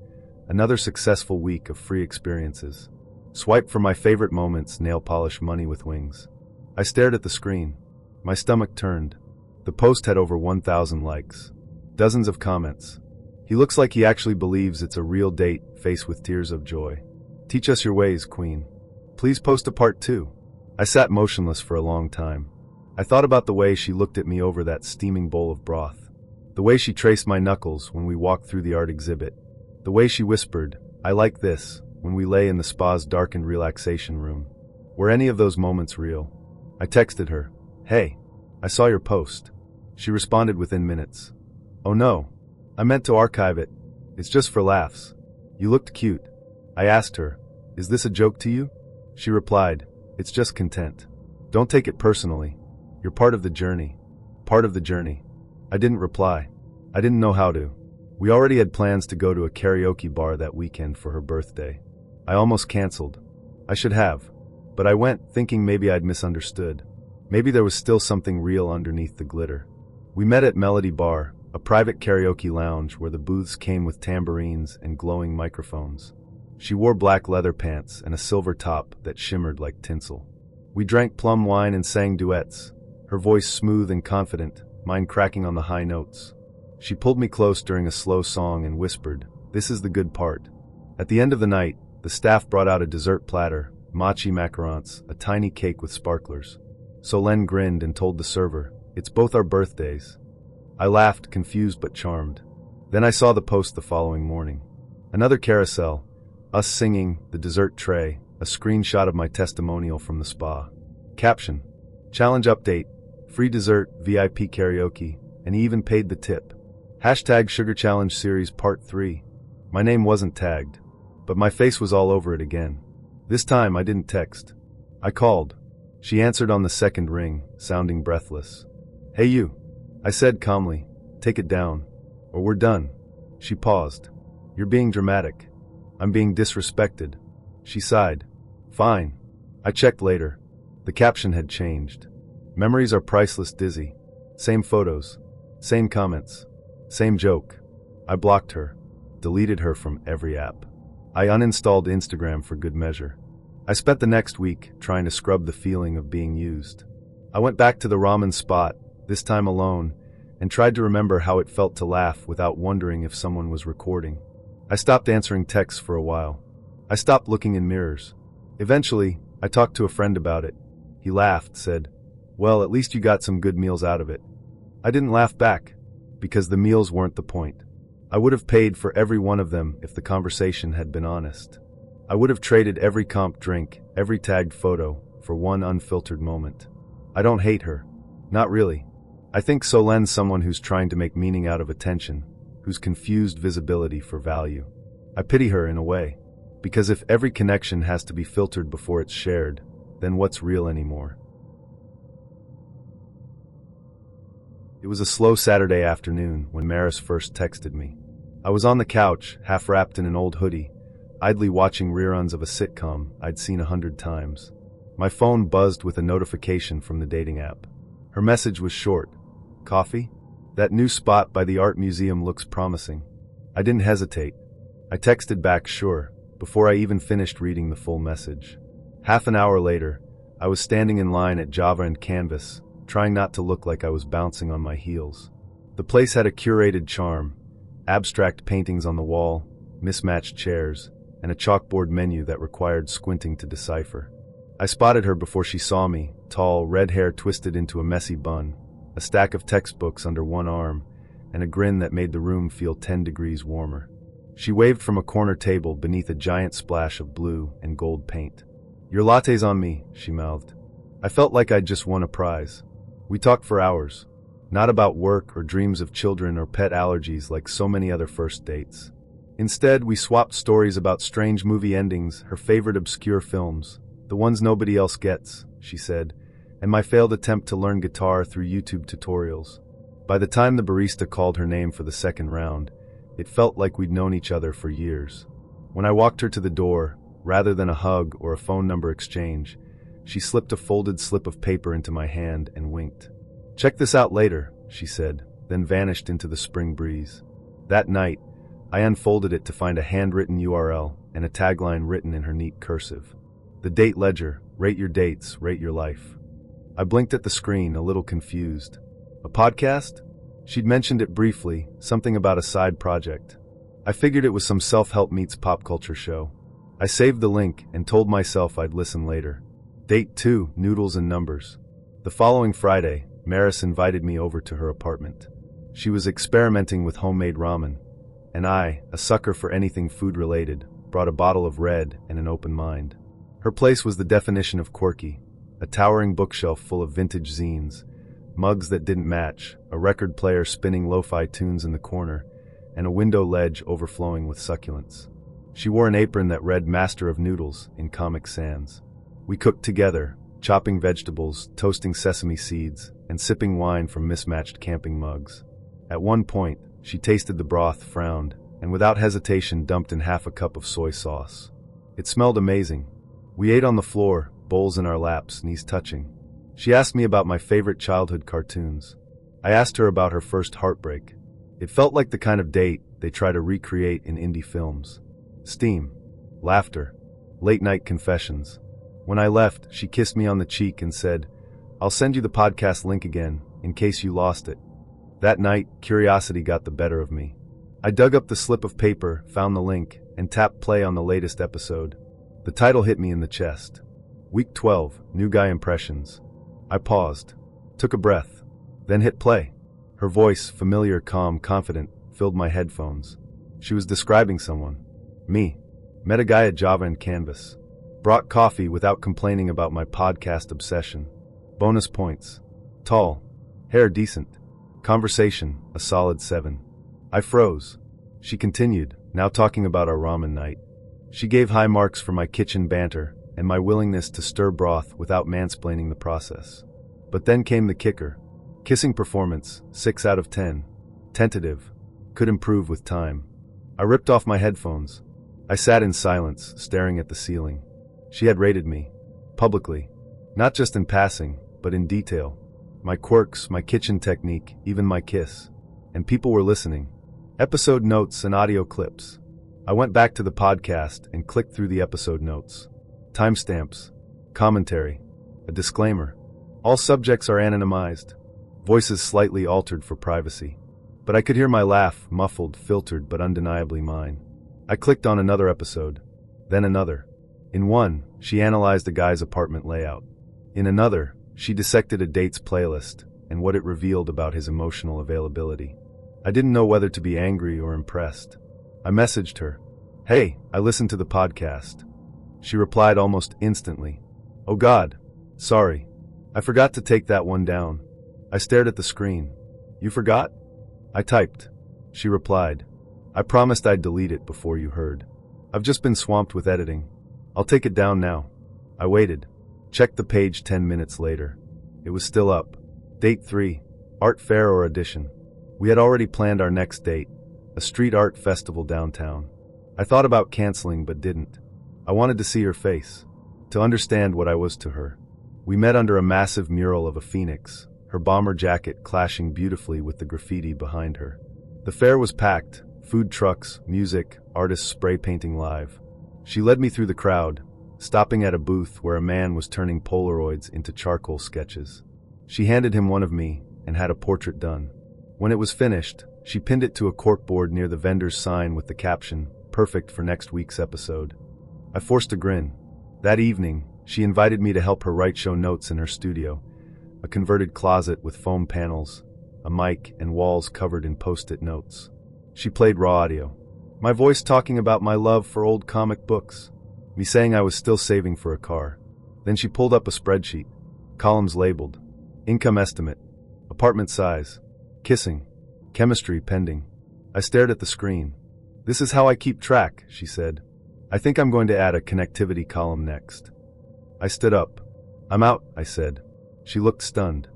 Another successful week of free experiences. Swipe for my favorite moments, nail polish money with wings. I stared at the screen. My stomach turned. The post had over 1,000 likes. Dozens of comments. "He looks like he actually believes it's a real date," face with tears of joy. "Teach us your ways, Queen. Please post a part 2. I sat motionless for a long time. I thought about the way she looked at me over that steaming bowl of broth. The way she traced my knuckles when we walked through the art exhibit. The way she whispered, "I like this," when we lay in the spa's darkened relaxation room. Were any of those moments real? I texted her, "Hey, I saw your post." She responded within minutes. "Oh no, I meant to archive it. It's just for laughs. You looked cute." I asked her, "Is this a joke to you?" She replied, "It's just content. Don't take it personally. You're part of the journey." Part of the journey. I didn't reply. I didn't know how to. We already had plans to go to a karaoke bar that weekend for her birthday. I almost canceled. I should have. But I went, thinking maybe I'd misunderstood. Maybe there was still something real underneath the glitter. We met at Melody Bar, a private karaoke lounge where the booths came with tambourines and glowing microphones. She wore black leather pants and a silver top that shimmered like tinsel. We drank plum wine and sang duets, her voice smooth and confident, mine cracking on the high notes. She pulled me close during a slow song and whispered, "This is the good part." At the end of the night, the staff brought out a dessert platter, mochi macarons, a tiny cake with sparklers. Solène grinned and told the server, It's both our birthdays. I laughed, confused but charmed. Then I saw the post the following morning. Another carousel. Us singing, the dessert tray, a screenshot of my testimonial from the spa. Caption: challenge update, free dessert, VIP karaoke, and he even paid the tip. Hashtag Sugar Challenge Series Part 3. My name wasn't tagged, but my face was all over it again. This time I didn't text. I called. She answered on the second ring, sounding breathless. Hey you, I said calmly, take it down, or we're done. She paused. You're being dramatic. I'm being disrespected. She sighed. Fine. I checked later. The caption had changed. Memories are priceless, Dizzy. Same photos. Same comments. Same joke. I blocked her. Deleted her from every app. I uninstalled Instagram for good measure. I spent the next week trying to scrub the feeling of being used. I went back to the ramen spot, this time alone, and tried to remember how it felt to laugh without wondering if someone was recording. I stopped answering texts for a while. I stopped looking in mirrors. Eventually, I talked to a friend about it. He laughed, said, well, at least you got some good meals out of it. I didn't laugh back, because the meals weren't the point. I would have paid for every one of them if the conversation had been honest. I would have traded every comp drink, every tagged photo, for one unfiltered moment. I don't hate her. Not really. I think Solen's someone who's trying to make meaning out of attention, who's confused visibility for value. I pity her in a way, because if every connection has to be filtered before it's shared, then what's real anymore? It was a slow Saturday afternoon when Maris first texted me. I was on the couch, half wrapped in an old hoodie, idly watching reruns of a sitcom I'd seen 100 times. My phone buzzed with a notification from the dating app. Her message was short. Coffee? That new spot by the art museum looks promising. I didn't hesitate. I texted back sure, before I even finished reading the full message. Half an hour later, I was standing in line at Java and Canvas, trying not to look like I was bouncing on my heels. The place had a curated charm, abstract paintings on the wall, mismatched chairs, and a chalkboard menu that required squinting to decipher. I spotted her before she saw me, tall, red hair twisted into a messy bun, a stack of textbooks under one arm, and a grin that made the room feel 10 degrees warmer. She waved from a corner table beneath a giant splash of blue and gold paint. Your latte's on me, she mouthed. I felt like I'd just won a prize. We talked for hours, not about work or dreams of children or pet allergies like so many other first dates. Instead, we swapped stories about strange movie endings, her favorite obscure films, the ones nobody else gets, she said, and my failed attempt to learn guitar through YouTube tutorials. By the time the barista called her name for the second round, it felt like we'd known each other for years. When I walked her to the door, rather than a hug or a phone number exchange, she slipped a folded slip of paper into my hand and winked. Check this out later, she said, then vanished into the spring breeze. That night, I unfolded it to find a handwritten URL and a tagline written in her neat cursive. The date ledger, rate your dates, rate your life. I blinked at the screen, a little confused. A podcast? She'd mentioned it briefly, something about a side project. I figured it was some self-help meets pop culture show. I saved the link and told myself I'd listen later. Date 2, noodles and numbers. The following Friday, Maris invited me over to her apartment. She was experimenting with homemade ramen, and I, a sucker for anything food-related, brought a bottle of red and an open mind. Her place was the definition of quirky, a towering bookshelf full of vintage zines, mugs that didn't match, a record player spinning lo-fi tunes in the corner, and a window ledge overflowing with succulents. She wore an apron that read Master of Noodles in Comic Sans. We cooked together, chopping vegetables, toasting sesame seeds, and sipping wine from mismatched camping mugs. At one point, she tasted the broth, frowned, and without hesitation dumped in half a cup of soy sauce. It smelled amazing. We ate on the floor, bowls in our laps, knees touching. She asked me about my favorite childhood cartoons. I asked her about her first heartbreak. It felt like the kind of date they try to recreate in indie films. Steam, laughter, late-night confessions. When I left, she kissed me on the cheek and said, "I'll send you the podcast link again, in case you lost it." That night, curiosity got the better of me. I dug up the slip of paper, found the link, and tapped play on the latest episode. The title hit me in the chest. Week 12, New Guy Impressions. I paused, took a breath. then hit play. Her voice, familiar, calm, confident, filled my headphones. She was describing someone. Me. Met a guy at Java and Canvas. Brought coffee without complaining about my podcast obsession. Bonus points. Tall. Hair decent. Conversation, a solid 7. I froze. She continued, now talking about our ramen night. She gave high marks for my kitchen banter and my willingness to stir broth without mansplaining the process. But then came the kicker. Kissing performance, 6 out of 10. Tentative. Could improve with time. I ripped off my headphones. I sat in silence, staring at the ceiling. She had rated me. Publicly. Not just in passing, but in detail. My quirks, my kitchen technique, even my kiss. And people were listening. Episode notes and audio clips. I went back to the podcast and clicked through the episode notes. Timestamps. Commentary. A disclaimer. All subjects are anonymized. Voices slightly altered for privacy. But I could hear my laugh, muffled, filtered, but undeniably mine. I clicked on another episode. Then another. In one, she analyzed a guy's apartment layout. In another, she dissected a date's playlist and what it revealed about his emotional availability. I didn't know whether to be angry or impressed. I messaged her. Hey, I listened to the podcast. She replied almost instantly. Oh God. Sorry. I forgot to take that one down. I stared at the screen. You forgot? I typed. She replied. I promised I'd delete it before you heard. I've just been swamped with editing. I'll take it down now. I waited. Checked the page 10 minutes later. It was still up. Date 3. Art fair or audition. We had already planned our next date. A street art festival downtown. I thought about canceling but didn't. I wanted to see her face. To understand what I was to her. We met under a massive mural of a phoenix, her bomber jacket clashing beautifully with the graffiti behind her. The fair was packed. Food trucks, music, artists spray painting live. She led me through the crowd, stopping at a booth where a man was turning Polaroids into charcoal sketches. She handed him one of me and had a portrait done. When it was finished, she pinned it to a corkboard near the vendor's sign with the caption, "Perfect for next week's episode." I forced a grin. That evening, she invited me to help her write show notes in her studio, a converted closet with foam panels, a mic, and walls covered in post-it notes. She played raw audio. My voice talking about my love for old comic books. Me saying I was still saving for a car. Then she pulled up a spreadsheet. Columns labeled. Income estimate. Apartment size. Kissing. Chemistry pending. I stared at the screen. This is how I keep track, she said. I think I'm going to add a connectivity column next. I stood up. I'm out, I said. She looked stunned.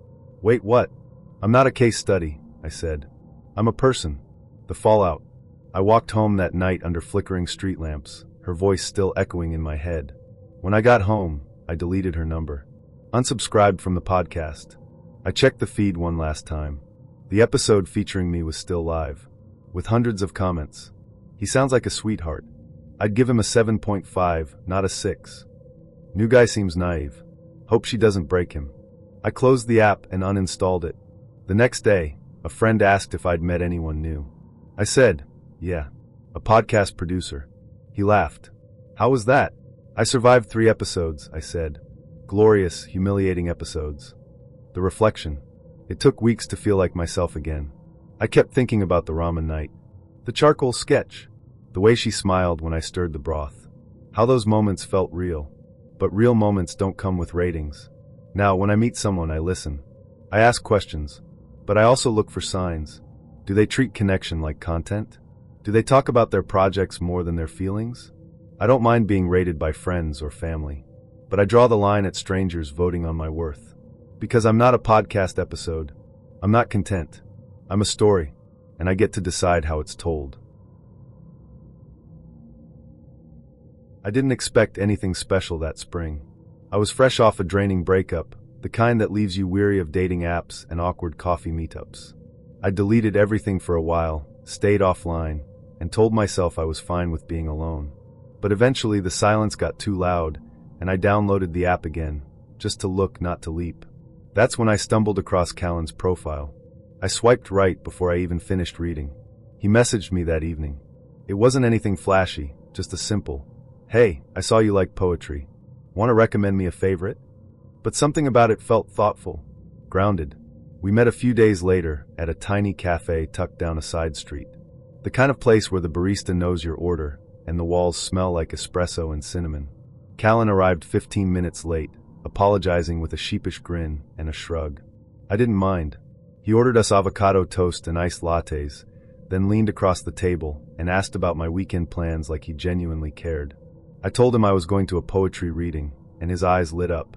Wait, what? I'm not a case study, I said. I'm a person. The fallout. I walked home that night under flickering street lamps, her voice still echoing in my head. When I got home, I deleted her number. Unsubscribed from the podcast. I checked the feed one last time. The episode featuring me was still live, with hundreds of comments. He sounds like a sweetheart. I'd give him a 7.5, not a 6. New guy seems naive. Hope she doesn't break him. I closed the app and uninstalled it. The next day, a friend asked if I'd met anyone new. I said, yeah, a podcast producer. He laughed. How was that? I survived 3 episodes, I said. Glorious, humiliating episodes. The reflection. It took weeks to feel like myself again. I kept thinking about the ramen night. The charcoal sketch. The way she smiled when I stirred the broth. How those moments felt real. But real moments don't come with ratings. Now, when I meet someone, I listen. I ask questions. But I also look for signs. Do they treat connection like content? Do they talk about their projects more than their feelings? I don't mind being rated by friends or family. But I draw the line at strangers voting on my worth. Because I'm not a podcast episode. I'm not content. I'm a story. And I get to decide how it's told. I didn't expect anything special that spring. I was fresh off a draining breakup, the kind that leaves you weary of dating apps and awkward coffee meetups. I deleted everything for a while, stayed offline, and told myself I was fine with being alone. But eventually the silence got too loud, and I downloaded the app again, just to look, not to leap. That's when I stumbled across Callan's profile. I swiped right before I even finished reading. He messaged me that evening. It wasn't anything flashy, just a simple, "Hey, I saw you like poetry. Want to recommend me a favorite?" But something about it felt thoughtful, grounded. We met a few days later at a tiny cafe tucked down a side street. The kind of place where the barista knows your order and the walls smell like espresso and cinnamon. Callan arrived 15 minutes late, apologizing with a sheepish grin and a shrug. I didn't mind. He ordered us avocado toast and iced lattes, then leaned across the table and asked about my weekend plans like he genuinely cared. I told him I was going to a poetry reading, and his eyes lit up.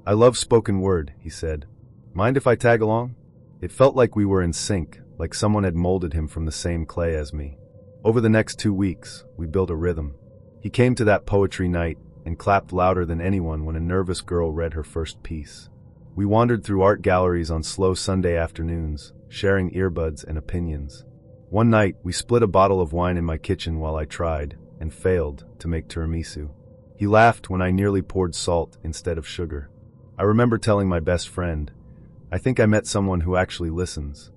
"I love spoken word," he said. "Mind if I tag along?" It felt like we were in sync, like someone had molded him from the same clay as me. Over the next 2 weeks, we built a rhythm. He came to that poetry night and clapped louder than anyone when a nervous girl read her first piece. We wandered through art galleries on slow Sunday afternoons, sharing earbuds and opinions. One night, we split a bottle of wine in my kitchen while I tried, and failed, to make tiramisu. He laughed when I nearly poured salt instead of sugar. I remember telling my best friend, "I think I met someone who actually listens."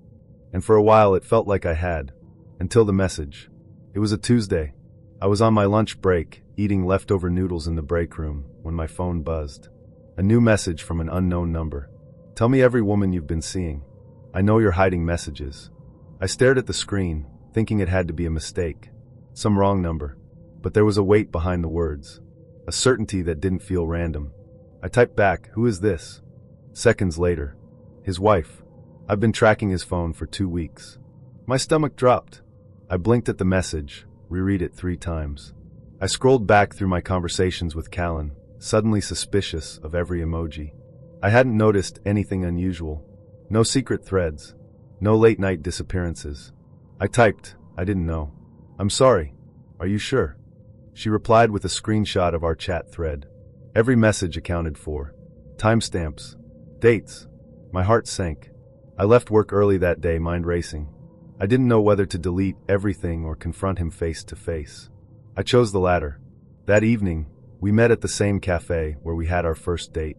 And for a while it felt like I had. Until the message. It was a Tuesday. I was on my lunch break, eating leftover noodles in the break room, when my phone buzzed. A new message from an unknown number. "Tell me every woman you've been seeing. I know you're hiding messages." I stared at the screen, thinking it had to be a mistake. Some wrong number. But there was a weight behind the words. A certainty that didn't feel random. I typed back, "Who is this?" Seconds later. His wife. I've been tracking his phone for 2 weeks. My stomach dropped. I blinked at the message, reread it 3 times. I scrolled back through my conversations with Callan, suddenly suspicious of every emoji. I hadn't noticed anything unusual. No secret threads. No late-night disappearances. I typed, "I didn't know. I'm sorry. Are you sure?" She replied with a screenshot of our chat thread. Every message accounted for. Timestamps. Dates. My heart sank. I left work early that day, mind racing. I didn't know whether to delete everything or confront him face to face. I chose the latter. That evening, we met at the same cafe where we had our first date.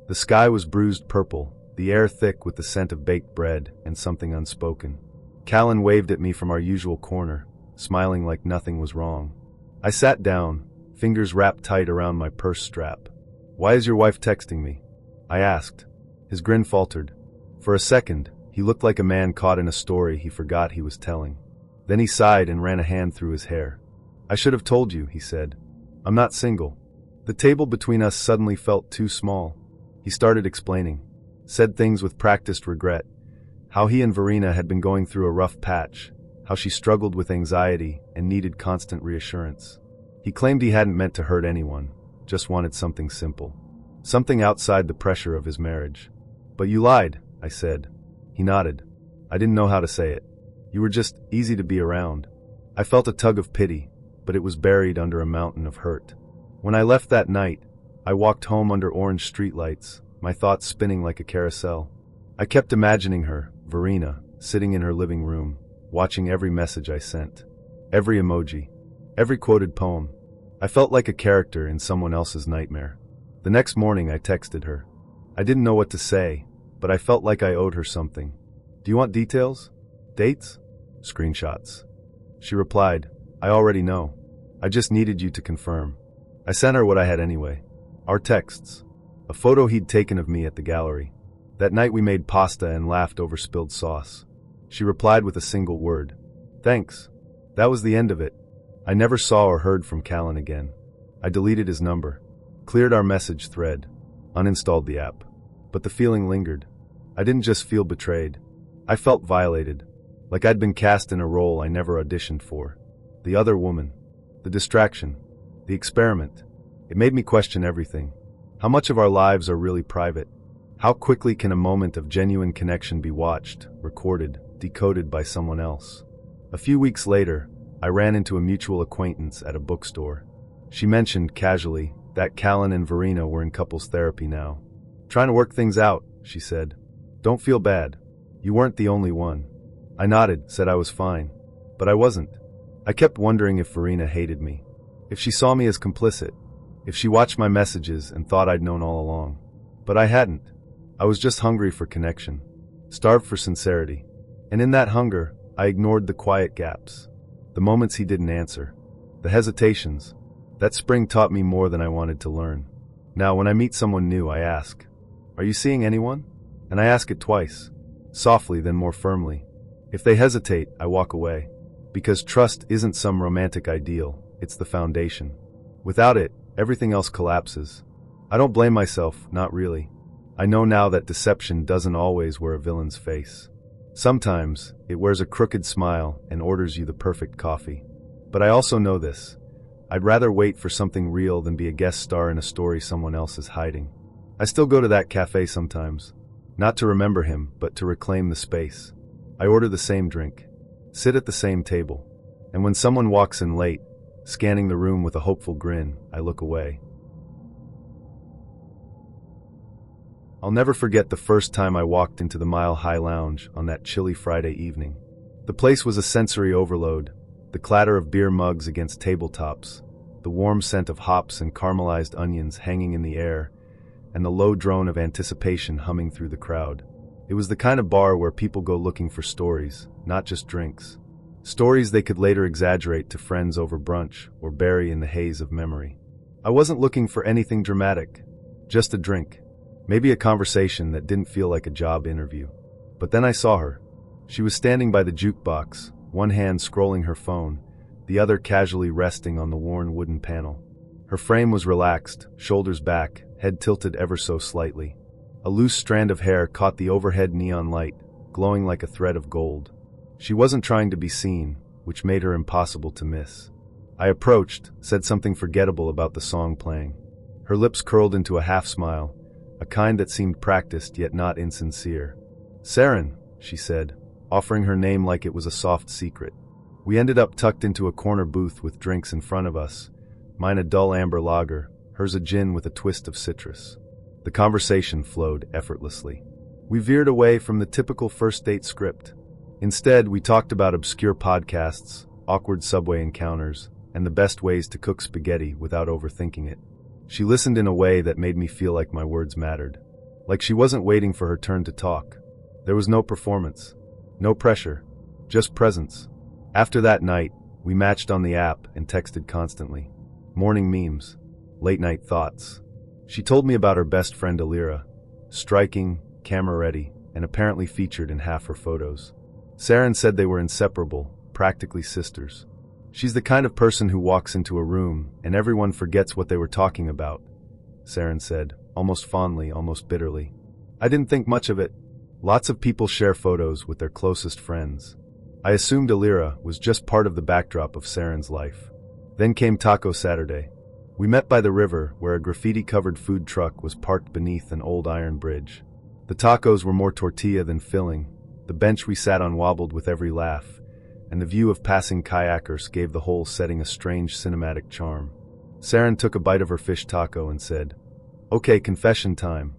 The sky was bruised purple, the air thick with the scent of baked bread and something unspoken. Callan waved at me from our usual corner, smiling like nothing was wrong. I sat down, fingers wrapped tight around my purse strap. "Why is your wife texting me?" I asked. His grin faltered. For a second, he looked like a man caught in a story he forgot he was telling. Then he sighed and ran a hand through his hair. "I should have told you," he said. "I'm not single." The table between us suddenly felt too small. He started explaining. Said things with practiced regret. How he and Verena had been going through a rough patch. How she struggled with anxiety and needed constant reassurance. He claimed he hadn't meant to hurt anyone, just wanted something simple. Something outside the pressure of his marriage. "But you lied," I said. He nodded. I didn't know how to say it. "You were just easy to be around." I felt a tug of pity, but it was buried under a mountain of hurt. When I left that night, I walked home under orange streetlights, my thoughts spinning like a carousel. I kept imagining her, Verena, sitting in her living room, watching every message I sent. Every emoji. Every quoted poem. I felt like a character in someone else's nightmare. The next morning I texted her. I didn't know what to say, but I felt like I owed her something. "Do you want details? Dates? Screenshots?" She replied, "I already know. I just needed you to confirm." I sent her what I had anyway. Our texts. A photo he'd taken of me at the gallery. That night we made pasta and laughed over spilled sauce. She replied with a single word. "Thanks." That was the end of it. I never saw or heard from Callan again. I deleted his number. Cleared our message thread. Uninstalled the app. But the feeling lingered. I didn't just feel betrayed. I felt violated. Like I'd been cast in a role I never auditioned for. The other woman. The distraction. The experiment. It made me question everything. How much of our lives are really private? How quickly can a moment of genuine connection be watched, recorded, decoded by someone else? A few weeks later, I ran into a mutual acquaintance at a bookstore. She mentioned, casually, that Callan and Verena were in couples therapy now. "Trying to work things out," she said. "Don't feel bad. You weren't the only one." I nodded, said I was fine. But I wasn't. I kept wondering if Verena hated me. If she saw me as complicit. If she watched my messages and thought I'd known all along. But I hadn't. I was just hungry for connection. Starved for sincerity. And in that hunger, I ignored the quiet gaps. The moments he didn't answer. The hesitations. That spring taught me more than I wanted to learn. Now, when I meet someone new, I ask, "Are you seeing anyone?" And I ask it twice. softly then more firmly. If they hesitate, I walk away. Because trust isn't some romantic ideal, it's the foundation. Without it, everything else collapses. I don't blame myself, not really. I know now that deception doesn't always wear a villain's face. Sometimes, it wears a crooked smile and orders you the perfect coffee. But I also know this. I'd rather wait for something real than be a guest star in a story someone else is hiding. I still go to that cafe sometimes. Not to remember him, but to reclaim the space. I order the same drink. Sit at the same table. And when someone walks in late, scanning the room with a hopeful grin, I look away. I'll never forget the first time I walked into the Mile High Lounge on that chilly Friday evening. The place was a sensory overload. The clatter of beer mugs against tabletops, the warm scent of hops and caramelized onions hanging in the air, and the low drone of anticipation humming through the crowd. It was the kind of bar where people go looking for stories, not just drinks. Stories they could later exaggerate to friends over brunch or bury in the haze of memory. I wasn't looking for anything dramatic, just a drink. Maybe a conversation that didn't feel like a job interview. But then I saw her. She was standing by the jukebox, one hand scrolling her phone, the other casually resting on the worn wooden panel. Her frame was relaxed, shoulders back, head tilted ever so slightly. A loose strand of hair caught the overhead neon light, glowing like a thread of gold. She wasn't trying to be seen, which made her impossible to miss. I approached, said something forgettable about the song playing. Her lips curled into a half-smile, a kind that seemed practiced yet not insincere. "Saren," she said, offering her name like it was a soft secret. We ended up tucked into a corner booth with drinks in front of us, mine a dull amber lager, hers a gin with a twist of citrus. The conversation flowed effortlessly. We veered away from the typical first date script. Instead, we talked about obscure podcasts, awkward subway encounters, and the best ways to cook spaghetti without overthinking it. She listened in a way that made me feel like my words mattered. Like she wasn't waiting for her turn to talk. There was no performance. No pressure. Just presence. After that night, we matched on the app and texted constantly. Morning memes. Late night thoughts. She told me about her best friend Alira. Striking, camera-ready, and apparently featured in half her photos. Saren said they were inseparable, practically sisters. She's the kind of person who walks into a room and everyone forgets what they were talking about, Saren said, almost fondly, almost bitterly. I didn't think much of it. Lots of people share photos with their closest friends. I assumed Alira was just part of the backdrop of Saren's life. Then came Taco Saturday. We met by the river where a graffiti-covered food truck was parked beneath an old iron bridge. The tacos were more tortilla than filling. The bench we sat on wobbled with every laugh, and the view of passing kayakers gave the whole setting a strange cinematic charm. Saren took a bite of her fish taco and said, "Okay, confession time."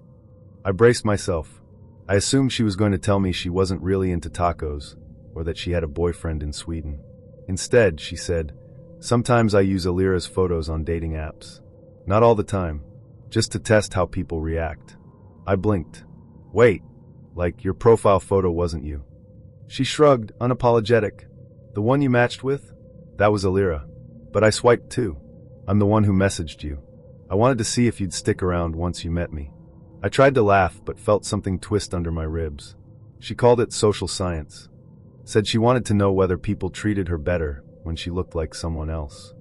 I braced myself. I assumed she was going to tell me she wasn't really into tacos, or that she had a boyfriend in Sweden. Instead, she said, "Sometimes I use Alira's photos on dating apps. Not all the time, just to test how people react." I blinked. "Wait, like your profile photo wasn't you?" She shrugged, unapologetic. "The one you matched with? That was Alira. But I swiped too. I'm the one who messaged you. I wanted to see if you'd stick around once you met me." I tried to laugh but felt something twist under my ribs. She called it social science. Said she wanted to know whether people treated her better when she looked like someone else.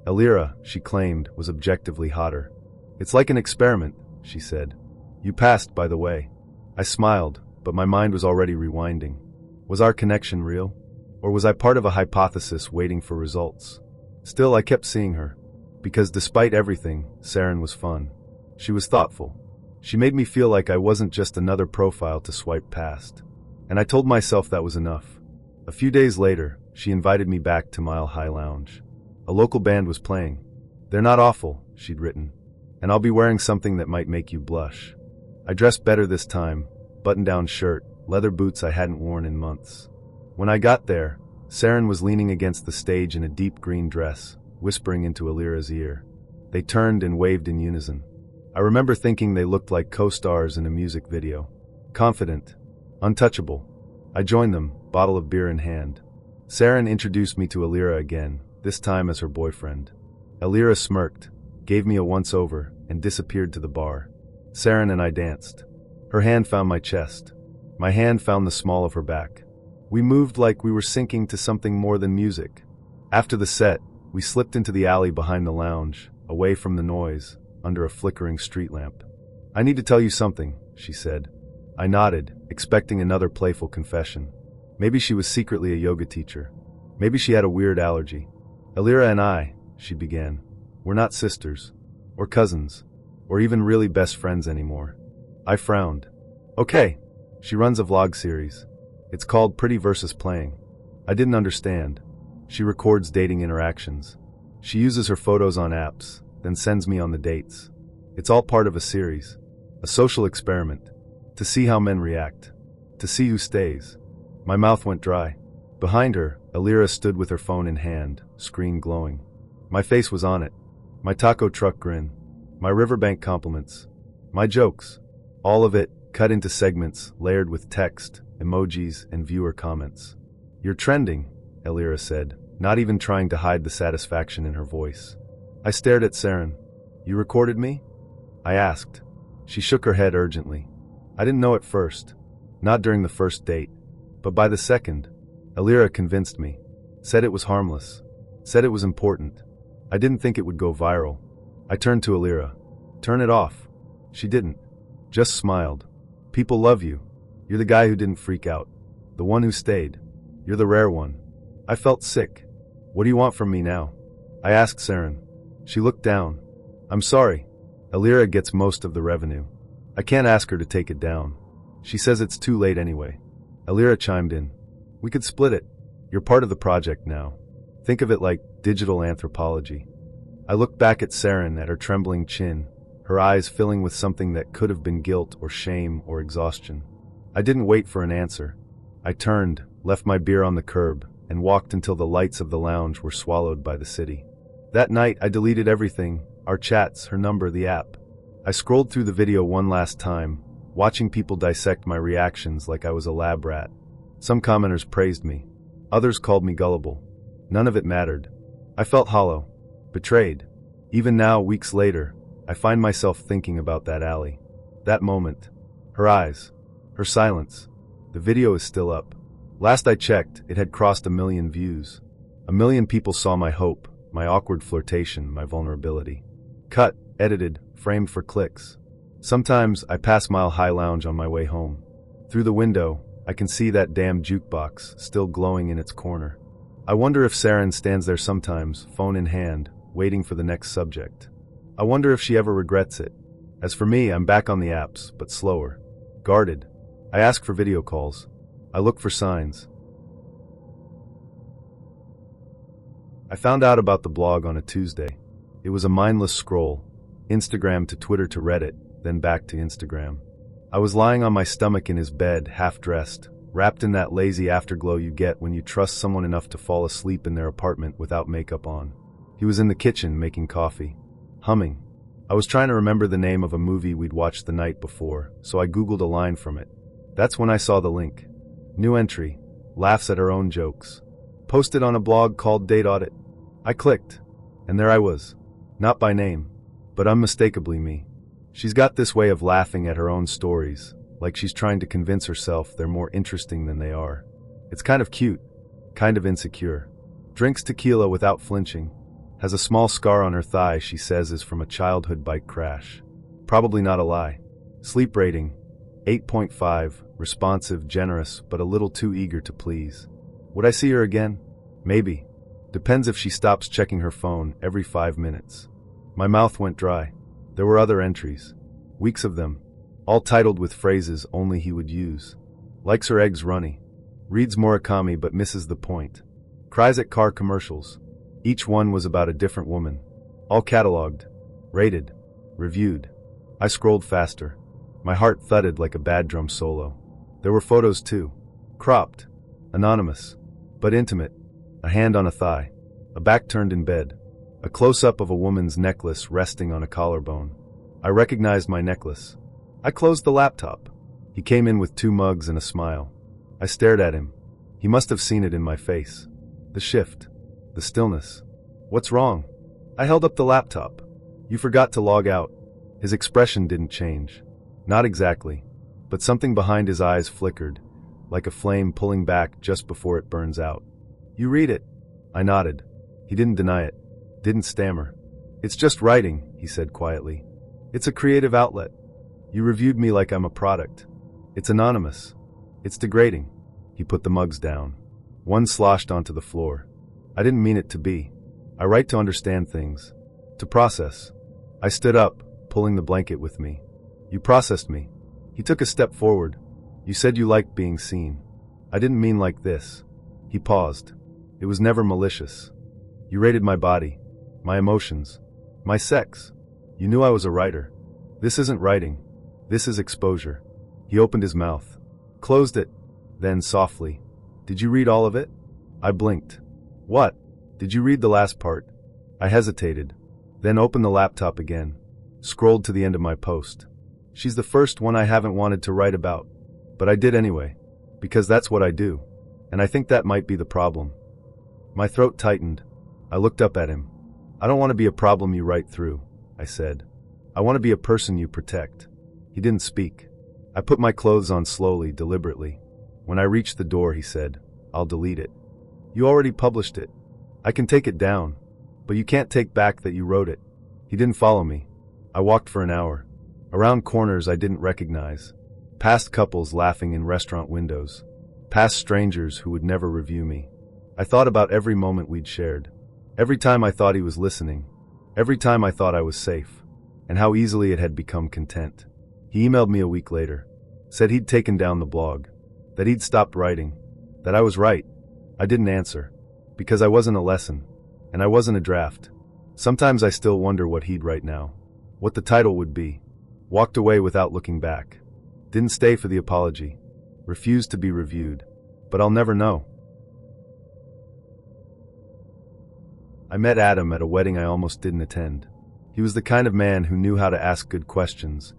Alira, she claimed, was objectively hotter. "It's like an experiment," she said. "You passed, by the way." I smiled, but my mind was already rewinding. Was our connection real? Or was I part of a hypothesis waiting for results? Still, I kept seeing her. Because despite everything, Saren was fun. She was thoughtful. She made me feel like I wasn't just another profile to swipe past. And I told myself that was enough. A few days later, she invited me back to Mile High Lounge. A local band was playing. "They're not awful," she'd written. "And I'll be wearing something that might make you blush." I dressed better this time, button-down shirt, leather boots I hadn't worn in months. When I got there, Saren was leaning against the stage in a deep green dress, whispering into Alira's ear. They turned and waved in unison. I remember thinking they looked like co-stars in a music video. Confident. Untouchable. I joined them, bottle of beer in hand. Saren introduced me to Alira again, this time as her boyfriend. Alira smirked, gave me a once-over, and disappeared to the bar. Saren and I danced. Her hand found my chest. My hand found the small of her back. We moved like we were sinking to something more than music. After the set, we slipped into the alley behind the lounge, away from the noise, under a flickering street lamp. "I need to tell you something," she said. I nodded, expecting another playful confession. Maybe she was secretly a yoga teacher. Maybe she had a weird allergy. "Elira and I," she began, "we're not sisters, or cousins, or even really best friends anymore." I frowned. "Okay." She runs a vlog series. It's called Pretty versus Playing. I didn't understand. She records dating interactions. She uses her photos on apps, then sends me on the dates. It's all part of a series. A social experiment. To see how men react. To see who stays. My mouth went dry. Behind her, Elira stood with her phone in hand, screen glowing. My face was on it. My taco truck grin. My riverbank compliments. My jokes. All of it, cut into segments, layered with text, emojis, and viewer comments. "You're trending," Elira said, not even trying to hide the satisfaction in her voice. I stared at Saren. "You recorded me?" I asked. She shook her head urgently. I didn't know at first. Not during the first date. But by the second, Elira convinced me. Said it was harmless. Said it was important. I didn't think it would go viral. I turned to Elira. "Turn it off." She didn't. Just smiled. "People love you. You're the guy who didn't freak out. The one who stayed. You're the rare one." I felt sick. "What do you want from me now?" I asked Saren. She looked down. "I'm sorry. Elira gets most of the revenue. I can't ask her to take it down. She says it's too late anyway." Elira chimed in. "We could split it. You're part of the project now. Think of it like digital anthropology." I looked back at Saren, at her trembling chin, her eyes filling with something that could have been guilt or shame or exhaustion. I didn't wait for an answer. I turned, left my beer on the curb, and walked until the lights of the lounge were swallowed by the city. That night I deleted everything, our chats, her number, the app. I scrolled through the video one last time, watching people dissect my reactions like I was a lab rat. Some commenters praised me. Others called me gullible. None of it mattered. I felt hollow. Betrayed. Even now, weeks later, I find myself thinking about that alley. That moment. Her eyes. Her silence. The video is still up. Last I checked, it had crossed 1 million views. 1 million people saw my hope, my awkward flirtation, my vulnerability. Cut, edited, framed for clicks. Sometimes I pass Mile High Lounge on my way home. Through the window, I can see that damn jukebox, still glowing in its corner. I wonder if Saren stands there sometimes, phone in hand, waiting for the next subject. I wonder if she ever regrets it. As for me, I'm back on the apps, but slower. Guarded. I ask for video calls. I look for signs. I found out about the blog on a Tuesday. It was a mindless scroll. Instagram to Twitter to Reddit, then back to Instagram. I was lying on my stomach in his bed, half-dressed, wrapped in that lazy afterglow you get when you trust someone enough to fall asleep in their apartment without makeup on. He was in the kitchen making coffee. Humming. I was trying to remember the name of a movie we'd watched the night before, so I googled a line from it. That's when I saw the link. New entry. Laughs at her own jokes. Posted on a blog called Date Audit. I clicked. And there I was. Not by name, but unmistakably me. She's got this way of laughing at her own stories, like she's trying to convince herself they're more interesting than they are. It's kind of cute. Kind of insecure. Drinks tequila without flinching. Has a small scar on her thigh she says is from a childhood bike crash. Probably not a lie. Sleep rating. 8.5, responsive, generous, but a little too eager to please. Would I see her again? Maybe. Depends if she stops checking her phone every 5 minutes. My mouth went dry. There were other entries. Weeks of them. All titled with phrases only he would use. Likes her eggs runny. Reads Murakami but misses the point. Cries at car commercials. Each one was about a different woman. All cataloged. Rated. Reviewed. I scrolled faster. My heart thudded like a bad drum solo. There were photos too. Cropped. Anonymous. But intimate. A hand on a thigh. A back turned in bed. A close-up of a woman's necklace resting on a collarbone. I recognized my necklace. I closed the laptop. He came in with 2 mugs and a smile. I stared at him. He must have seen it in my face. The shift. The stillness. What's wrong? I held up the laptop. You forgot to log out. His expression didn't change. Not exactly. but something behind his eyes flickered, like a flame pulling back just before it burns out. "You read it?" I nodded. He didn't deny it, didn't stammer. "It's just writing," he said quietly. "It's a creative outlet. You reviewed me like I'm a product. It's anonymous. It's degrading." He put the mugs down. One sloshed onto the floor. "I didn't mean it to be. I write to understand things, to process." I stood up, pulling the blanket with me. "You processed me." He took a step forward. "You said you liked being seen." "I didn't mean like this." He paused. "It was never malicious. You rated my body, my emotions, my sex. You knew I was a writer. This isn't writing. This is exposure." He opened his mouth, closed it, then softly, "Did you read all of it?" I blinked. "What? Did you read the last part?" I hesitated, then opened the laptop again, scrolled to the end of my post. She's the first one I haven't wanted to write about, but I did anyway, because that's what I do, and I think that might be the problem. My throat tightened. I looked up at him. "I don't want to be a problem you write through," I said. "I want to be a person you protect." He didn't speak. I put my clothes on slowly, deliberately. When I reached the door, he said, "I'll delete it." "You already published it. I can take it down, but you can't take back that you wrote it." He didn't follow me. I walked for an hour, around corners I didn't recognize, past couples laughing in restaurant windows, past strangers who would never review me. I thought about every moment we'd shared, every time I thought he was listening, every time I thought I was safe, and how easily it had become content. He emailed me a week later, said he'd taken down the blog, that he'd stopped writing, that I was right. I didn't answer, because I wasn't a lesson, and I wasn't a draft. Sometimes I still wonder what he'd write now, what the title would be. Walked away without looking back. Didn't stay for the apology. Refused to be reviewed. But I'll never know. I met Adam at a wedding I almost didn't attend. He was the kind of man who knew how to ask good questions,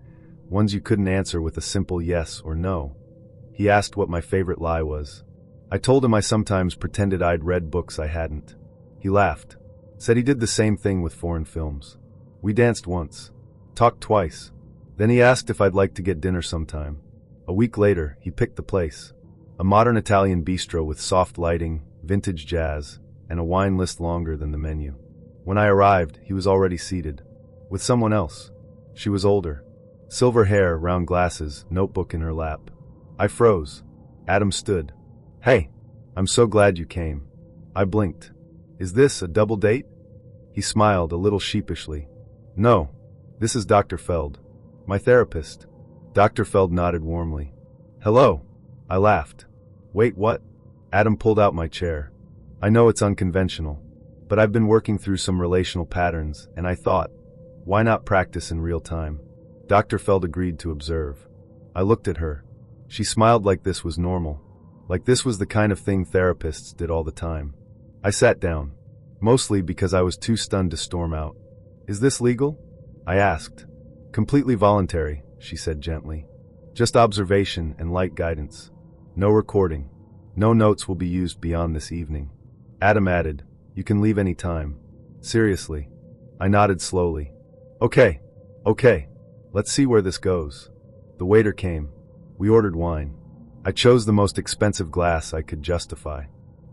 ones you couldn't answer with a simple yes or no. He asked what my favorite lie was. I told him I sometimes pretended I'd read books I hadn't. He laughed, said he did the same thing with foreign films. We danced once, talked twice. Then he asked if I'd like to get dinner sometime. A week later, he picked the place. A modern Italian bistro with soft lighting, vintage jazz, and a wine list longer than the menu. When I arrived, he was already seated. With someone else. She was older. Silver hair, round glasses, notebook in her lap. I froze. Adam stood. "Hey, I'm so glad you came." I blinked. "Is this a double date?" He smiled a little sheepishly. "No, this is Dr. Feld, my therapist." Dr. Feld nodded warmly. "Hello." I laughed. "Wait, what?" Adam pulled out my chair. "I know it's unconventional, but I've been working through some relational patterns, and I thought, why not practice in real time?" Dr. Feld agreed to observe. I looked at her. She smiled like this was normal, like this was the kind of thing therapists did all the time. I sat down, mostly because I was too stunned to storm out. "Is this legal?" I asked. "Completely voluntary," she said gently. "Just observation and light guidance. No recording. No notes will be used beyond this evening." Adam added, "You can leave any time." "Seriously?" I nodded slowly. Okay. Let's see where this goes." The waiter came. We ordered wine. I chose the most expensive glass I could justify.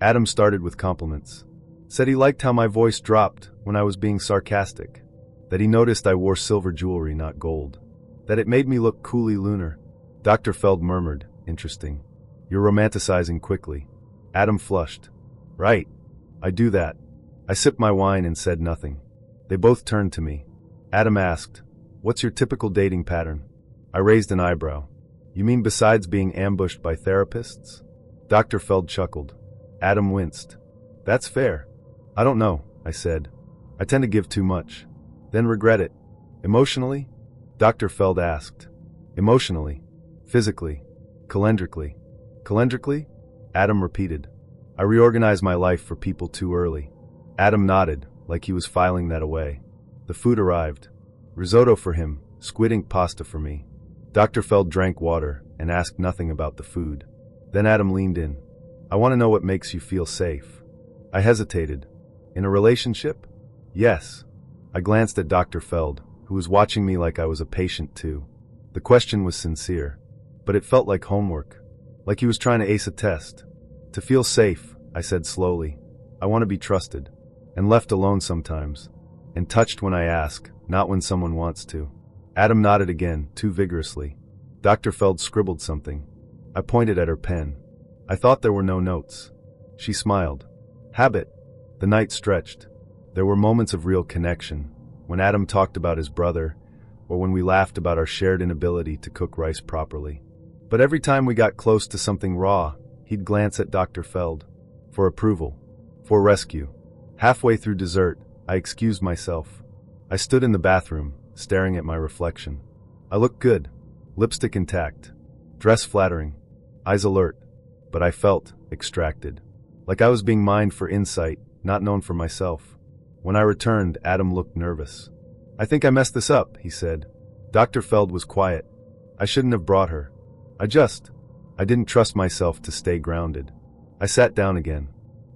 Adam started with compliments. Said he liked how my voice dropped when I was being sarcastic. That he noticed I wore silver jewelry, not gold. That it made me look coolly lunar. Dr. Feld murmured, "Interesting. You're romanticizing quickly." Adam flushed. "Right. I do that." I sipped my wine and said nothing. They both turned to me. Adam asked, "What's your typical dating pattern?" I raised an eyebrow. "You mean besides being ambushed by therapists?" Dr. Feld chuckled. Adam winced. "That's fair." "I don't know," I said. "I tend to give too much, then regret it." "Emotionally?" Dr. Feld asked. "Emotionally. Physically. Calendrically." "Calendrically?" Adam repeated. "I reorganize my life for people too early." Adam nodded, like he was filing that away. The food arrived. Risotto for him, squid ink pasta for me. Dr. Feld drank water and asked nothing about the food. Then Adam leaned in. "I want to know what makes you feel safe." I hesitated. "In a relationship?" "Yes." I glanced at Dr. Feld, who was watching me like I was a patient too. The question was sincere, but it felt like homework. Like he was trying to ace a test. To feel safe, I said slowly, I want to be trusted. And left alone sometimes. And touched when I ask, not when someone wants to. Adam nodded again, too vigorously. Dr. Feld scribbled something. I pointed at her pen. I thought there were no notes. She smiled. Habit. The night stretched. There were moments of real connection, when Adam talked about his brother, or when we laughed about our shared inability to cook rice properly. But every time we got close to something raw, he'd glance at Dr. Feld. For approval. For rescue. Halfway through dessert, I excused myself. I stood in the bathroom, staring at my reflection. I looked good. Lipstick intact. Dress flattering. Eyes alert. But I felt extracted. Like I was being mined for insight, not known for myself. When I returned, Adam looked nervous. I think I messed this up, he said. Dr. Feld was quiet. I shouldn't have brought her. I didn't trust myself to stay grounded. I sat down again.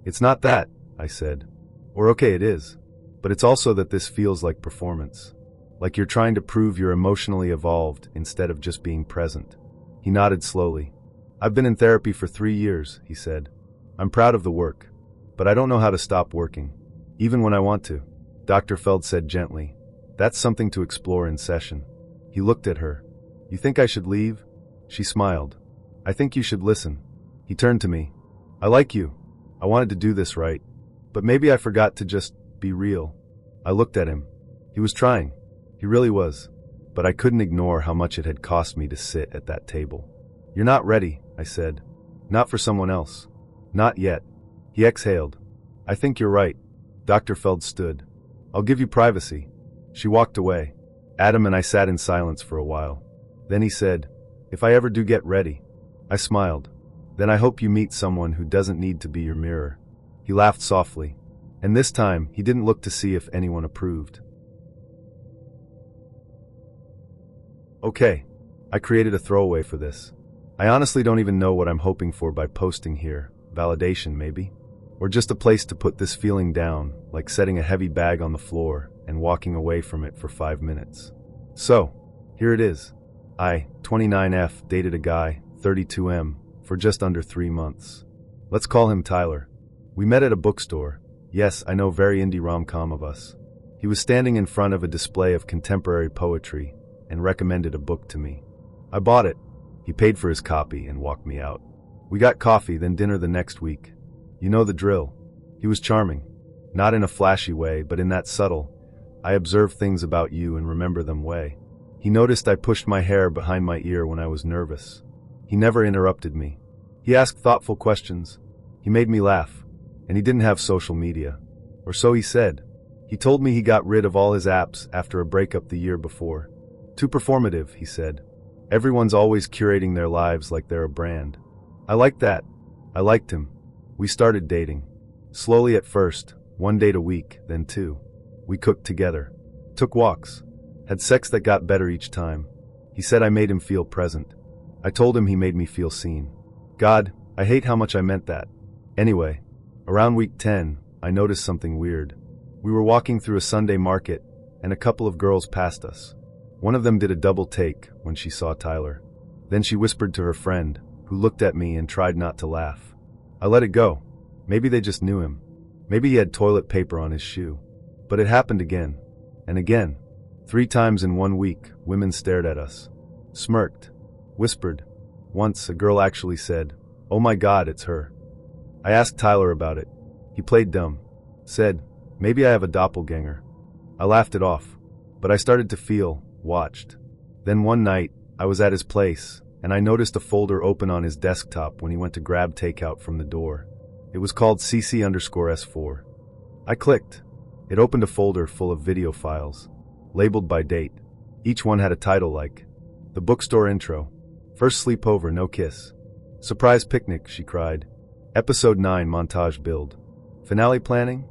It's not that, I said. Or okay, it is. But it's also that this feels like performance. Like you're trying to prove you're emotionally evolved instead of just being present. He nodded slowly. I've been in therapy for 3 years, he said. I'm proud of the work. But I don't know how to stop working. Even when I want to. Dr. Feld said gently. That's something to explore in session. He looked at her. You think I should leave? She smiled. I think you should listen. He turned to me. I like you. I wanted to do this right. But maybe I forgot to just be real. I looked at him. He was trying. He really was. But I couldn't ignore how much it had cost me to sit at that table. You're not ready, I said. Not for someone else. Not yet. He exhaled. I think you're right. Dr. Feld stood. I'll give you privacy. She walked away. Adam and I sat in silence for a while. Then he said, if I ever do get ready. I smiled. Then I hope you meet someone who doesn't need to be your mirror. He laughed softly. And this time, he didn't look to see if anyone approved. Okay. I created a throwaway for this. I honestly don't even know what I'm hoping for by posting here. Validation, maybe? Or just a place to put this feeling down, like setting a heavy bag on the floor and walking away from it for 5 minutes. So, here it is. I, 29F, dated a guy, 32M, for just under 3 months. Let's call him Tyler. We met at a bookstore. Yes, I know, very indie rom-com of us. He was standing in front of a display of contemporary poetry and recommended a book to me. I bought it. He paid for his copy and walked me out. We got coffee, then dinner the next week. You know the drill. He was charming. Not in a flashy way, but in that subtle, I observe things about you and remember them way. He noticed I pushed my hair behind my ear when I was nervous. He never interrupted me. He asked thoughtful questions. He made me laugh. And he didn't have social media. Or so he said. He told me he got rid of all his apps after a breakup the year before. Too performative, he said. Everyone's always curating their lives like they're a brand. I liked that. I liked him. We started dating. Slowly at first, 1 date a week, then 2. We cooked together. Took walks. Had sex that got better each time. He said I made him feel present. I told him he made me feel seen. God, I hate how much I meant that. Anyway, around week 10, I noticed something weird. We were walking through a Sunday market, and a couple of girls passed us. One of them did a double take when she saw Tyler. Then she whispered to her friend, who looked at me and tried not to laugh. I let it go. Maybe they just knew him. Maybe he had toilet paper on his shoe. But it happened again. And again. 3 times in 1 week, women stared at us. Smirked. Whispered. Once, a girl actually said, "Oh my God, it's her." I asked Tyler about it. He played dumb. Said, "Maybe I have a doppelganger." I laughed it off. But I started to feel watched. Then one night, I was at his place, and I noticed a folder open on his desktop when he went to grab takeout from the door. It was called CC_S4. I clicked. It opened a folder full of video files, labeled by date. Each one had a title like, The Bookstore Intro, First Sleepover, No Kiss, Surprise Picnic, She Cried, Episode 9 Montage Build, Finale Planning?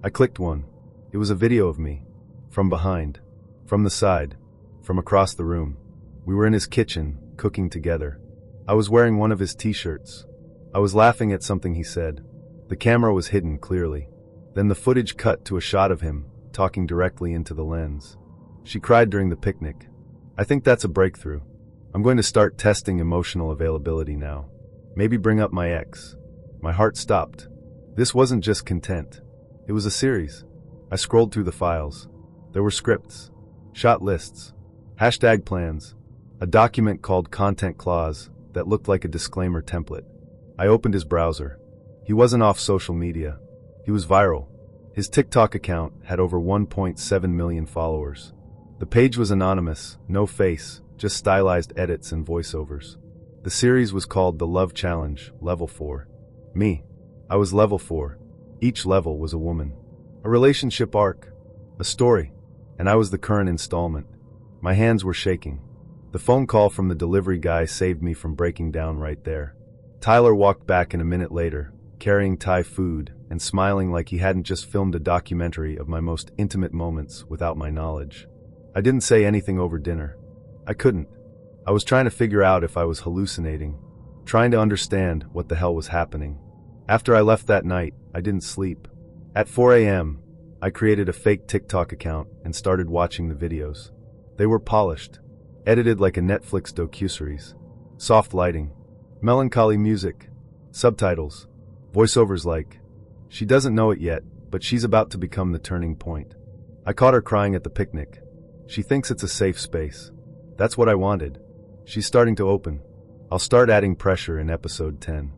I clicked one. It was a video of me. From behind. From the side. From across the room. We were in his kitchen, cooking together. I was wearing one of his t-shirts. I was laughing at something he said. The camera was hidden clearly. Then the footage cut to a shot of him, talking directly into the lens. She cried during the picnic. I think that's a breakthrough. I'm going to start testing emotional availability now. Maybe bring up my ex. My heart stopped. This wasn't just content. It was a series. I scrolled through the files. There were scripts, shot lists, hashtag plans, a document called Content Clause that looked like a disclaimer template. I opened his browser. He wasn't off social media. He was viral. His TikTok account had over 1.7 million followers. The page was anonymous, no face, just stylized edits and voiceovers. The series was called The Love Challenge, Level 4. Me. I was Level 4. Each level was a woman. A relationship arc. A story. And I was the current installment. My hands were shaking. The phone call from the delivery guy saved me from breaking down right there. Tyler walked back in a minute later, carrying Thai food and smiling like he hadn't just filmed a documentary of my most intimate moments without my knowledge. I didn't say anything over dinner. I couldn't. I was trying to figure out if I was hallucinating, trying to understand what the hell was happening. After I left that night, I didn't sleep. At 4 a.m., I created a fake TikTok account and started watching the videos. They were polished, edited like a Netflix docuseries. Soft lighting, melancholy music, subtitles, voiceovers like, "She doesn't know it yet, but she's about to become the turning point." I caught her crying at the picnic. She thinks it's a safe space. That's what I wanted. She's starting to open. I'll start adding pressure in episode 10.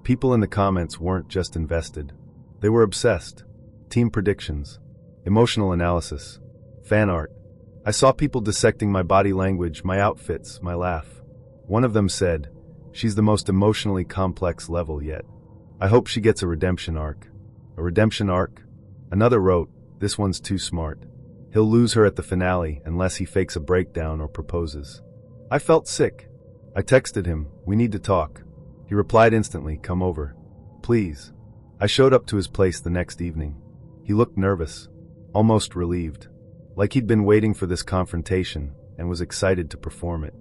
People in the comments weren't just invested. They were obsessed. Team predictions, emotional analysis, fan art. I saw people dissecting my body language, my outfits, my laugh. One of them said, "She's the most emotionally complex level yet. I hope she gets a redemption arc." A redemption arc? Another wrote, "This one's too smart. He'll lose her at the finale unless he fakes a breakdown or proposes." I felt sick. I texted him, "We need to talk." He replied instantly, "Come over. Please." I showed up to his place the next evening. He looked nervous, almost relieved, like he'd been waiting for this confrontation and was excited to perform it.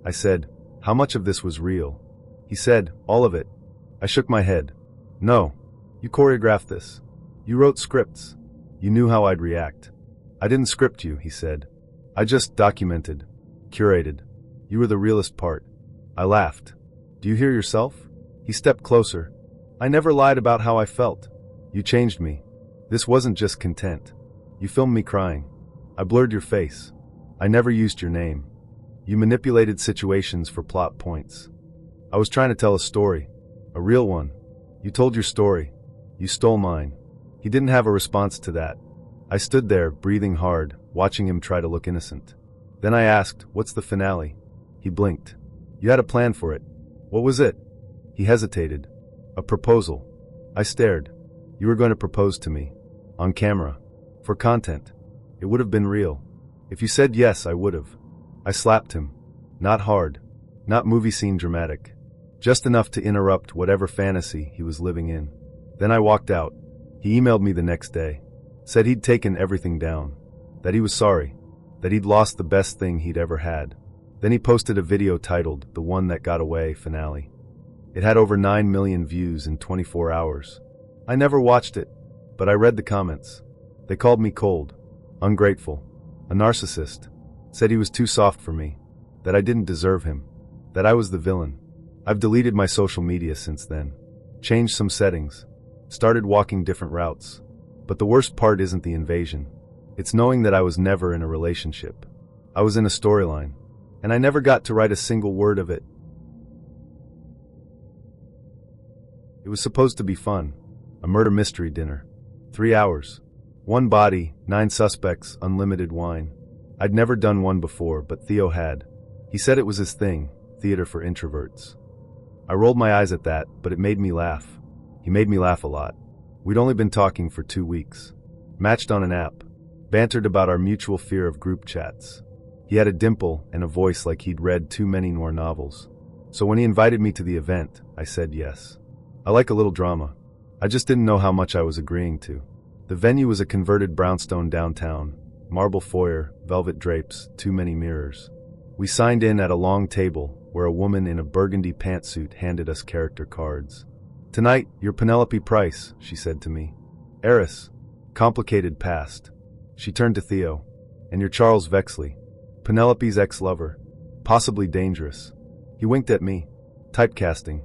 I said, "How much of this was real?" He said, "All of it." I shook my head. "No. You choreographed this. You wrote scripts. You knew how I'd react." "I didn't script you," he said. "I just documented, curated. You were the realest part." I laughed. "Do you hear yourself?" He stepped closer. "I never lied about how I felt. You changed me. This wasn't just content. You filmed me crying. I blurred your face. I never used your name. You manipulated situations for plot points. I was trying to tell a story. A real one. You told your story. You stole mine." He didn't have a response to that. I stood there, breathing hard, watching him try to look innocent. Then I asked, "What's the finale?" He blinked. "You had a plan for it. What was it?" He hesitated. "A proposal." I stared. "You were going to propose to me. On camera. For content. It would have been real. If you said yes, I would have." I slapped him. Not hard. Not movie scene dramatic. Just enough to interrupt whatever fantasy he was living in. Then I walked out. He emailed me the next day. Said he'd taken everything down. That he was sorry. That he'd lost the best thing he'd ever had. Then he posted a video titled "The One That Got Away Finale." It had over 9 million views in 24 hours. I never watched it, but I read the comments. They called me cold, ungrateful, a narcissist, said he was too soft for me, that I didn't deserve him, that I was the villain. I've deleted my social media since then, changed some settings, started walking different routes. But the worst part isn't the invasion. It's knowing that I was never in a relationship. I was in a storyline, and I never got to write a single word of it. It was supposed to be fun. A murder mystery dinner. 3 hours. 1 body, 9 suspects, unlimited wine. I'd never done one before, but Theo had. He said it was his thing, theater for introverts. I rolled my eyes at that, but it made me laugh. He made me laugh a lot. We'd only been talking for 2 weeks. Matched on an app. Bantered about our mutual fear of group chats. He had a dimple and a voice like he'd read too many noir novels. So when he invited me to the event, I said yes. I like a little drama. I just didn't know how much I was agreeing to. The venue was a converted brownstone downtown. Marble foyer, velvet drapes, too many mirrors. We signed in at a long table where a woman in a burgundy pantsuit handed us character cards. "Tonight, you're Penelope Price," she said to me. "Heiress. Complicated past." She turned to Theo. "And you're Charles Vexley, Penelope's ex-lover." possibly dangerous. He winked at me. Typecasting.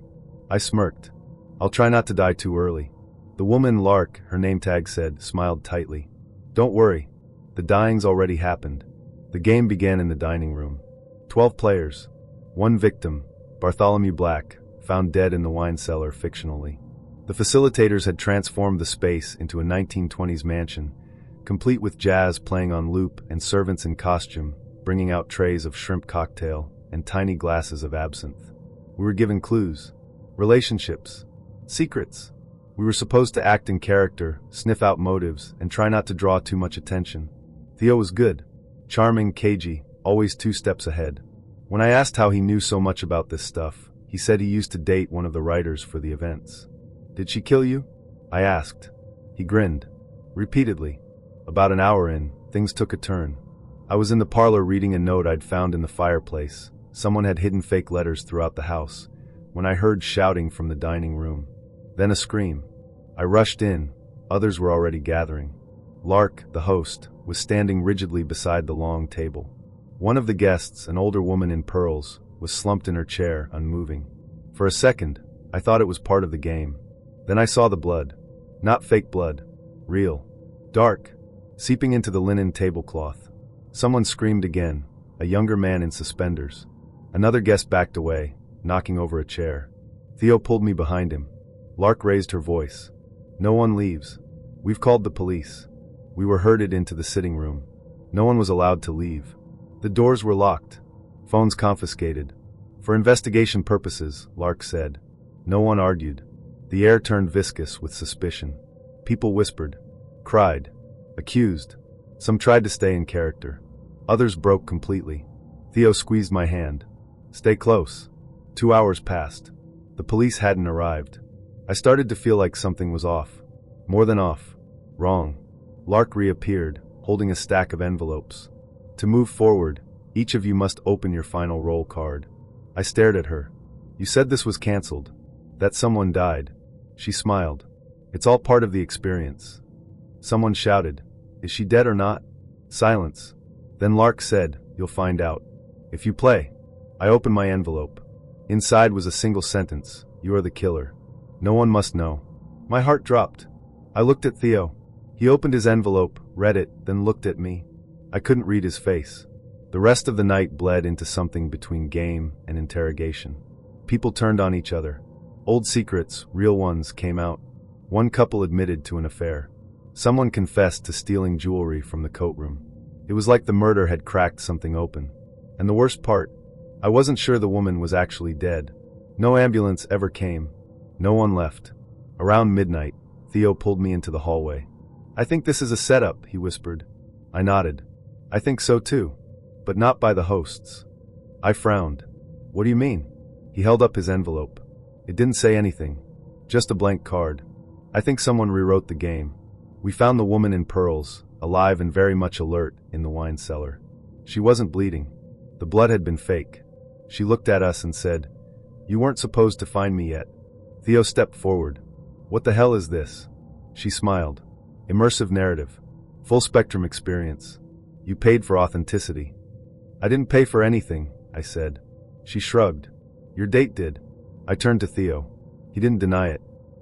I smirked. I'll try not to die too early. The woman, Lark, her name tag said, smiled tightly. Don't worry. The dying's already happened. The game began in the dining room. 12 players. One victim, Bartholomew Black, found dead in the wine cellar fictionally. The facilitators had transformed the space into a 1920s mansion, complete with jazz playing on loop and servants in costume, bringing out trays of shrimp cocktail and tiny glasses of absinthe. We were given clues, relationships, secrets. We were supposed to act in character, sniff out motives, and try not to draw too much attention. Theo was good, charming, cagey, always 2 steps ahead. When I asked how he knew so much about this stuff, he said he used to date one of the writers for the events. Did she kill you? I asked. He grinned. Repeatedly. About an hour in, things took a turn. I was in the parlor reading a note I'd found in the fireplace. Someone had hidden fake letters throughout the house, when I heard shouting from the dining room. Then a scream. I rushed in. Others were already gathering. Lark, the host, was standing rigidly beside the long table. One of the guests, an older woman in pearls, was slumped in her chair, unmoving. For a second, I thought it was part of the game. Then I saw the blood. Not fake blood. Real. Dark. Seeping into the linen tablecloth. Someone screamed again, a younger man in suspenders. Another guest backed away, knocking over a chair. Theo pulled me behind him. Lark raised her voice. No one leaves. We've called the police. We were herded into the sitting room. No one was allowed to leave. The doors were locked. Phones confiscated. For investigation purposes, Lark said. No one argued. The air turned viscous with suspicion. People whispered, cried, accused. Some tried to stay in character. Others broke completely. Theo squeezed my hand. Stay close. 2 hours passed. The police hadn't arrived. I started to feel like something was off. More than off. Wrong. Lark reappeared, holding a stack of envelopes. To move forward, each of you must open your final roll card. I stared at her. You said this was canceled. That someone died. She smiled. It's all part of the experience. Someone shouted, Is she dead or not? Silence. Then Lark said, You'll find out. If you play. I opened my envelope. Inside was a single sentence. You are the killer. No one must know. My heart dropped. I looked at Theo. He opened his envelope, read it, then looked at me. I couldn't read his face. The rest of the night bled into something between game and interrogation. People turned on each other. Old secrets, real ones, came out. One couple admitted to an affair. Someone confessed to stealing jewelry from the coat room. It was like the murder had cracked something open. And the worst part, I wasn't sure the woman was actually dead. No ambulance ever came. No one left. Around midnight, Theo pulled me into the hallway. I think this is a setup, he whispered. I nodded. I think so too. But not by the hosts. I frowned. What do you mean? He held up his envelope. It didn't say anything. Just a blank card. I think someone rewrote the game. We found the woman in pearls, alive and very much alert, in the wine cellar. She wasn't bleeding. The blood had been fake. She looked at us and said, You weren't supposed to find me yet. Theo stepped forward. What the hell is this? She smiled. Immersive narrative. Full spectrum experience. You paid for authenticity. I didn't pay for anything, I said. She shrugged. Your date did. I turned to Theo. He didn't deny it.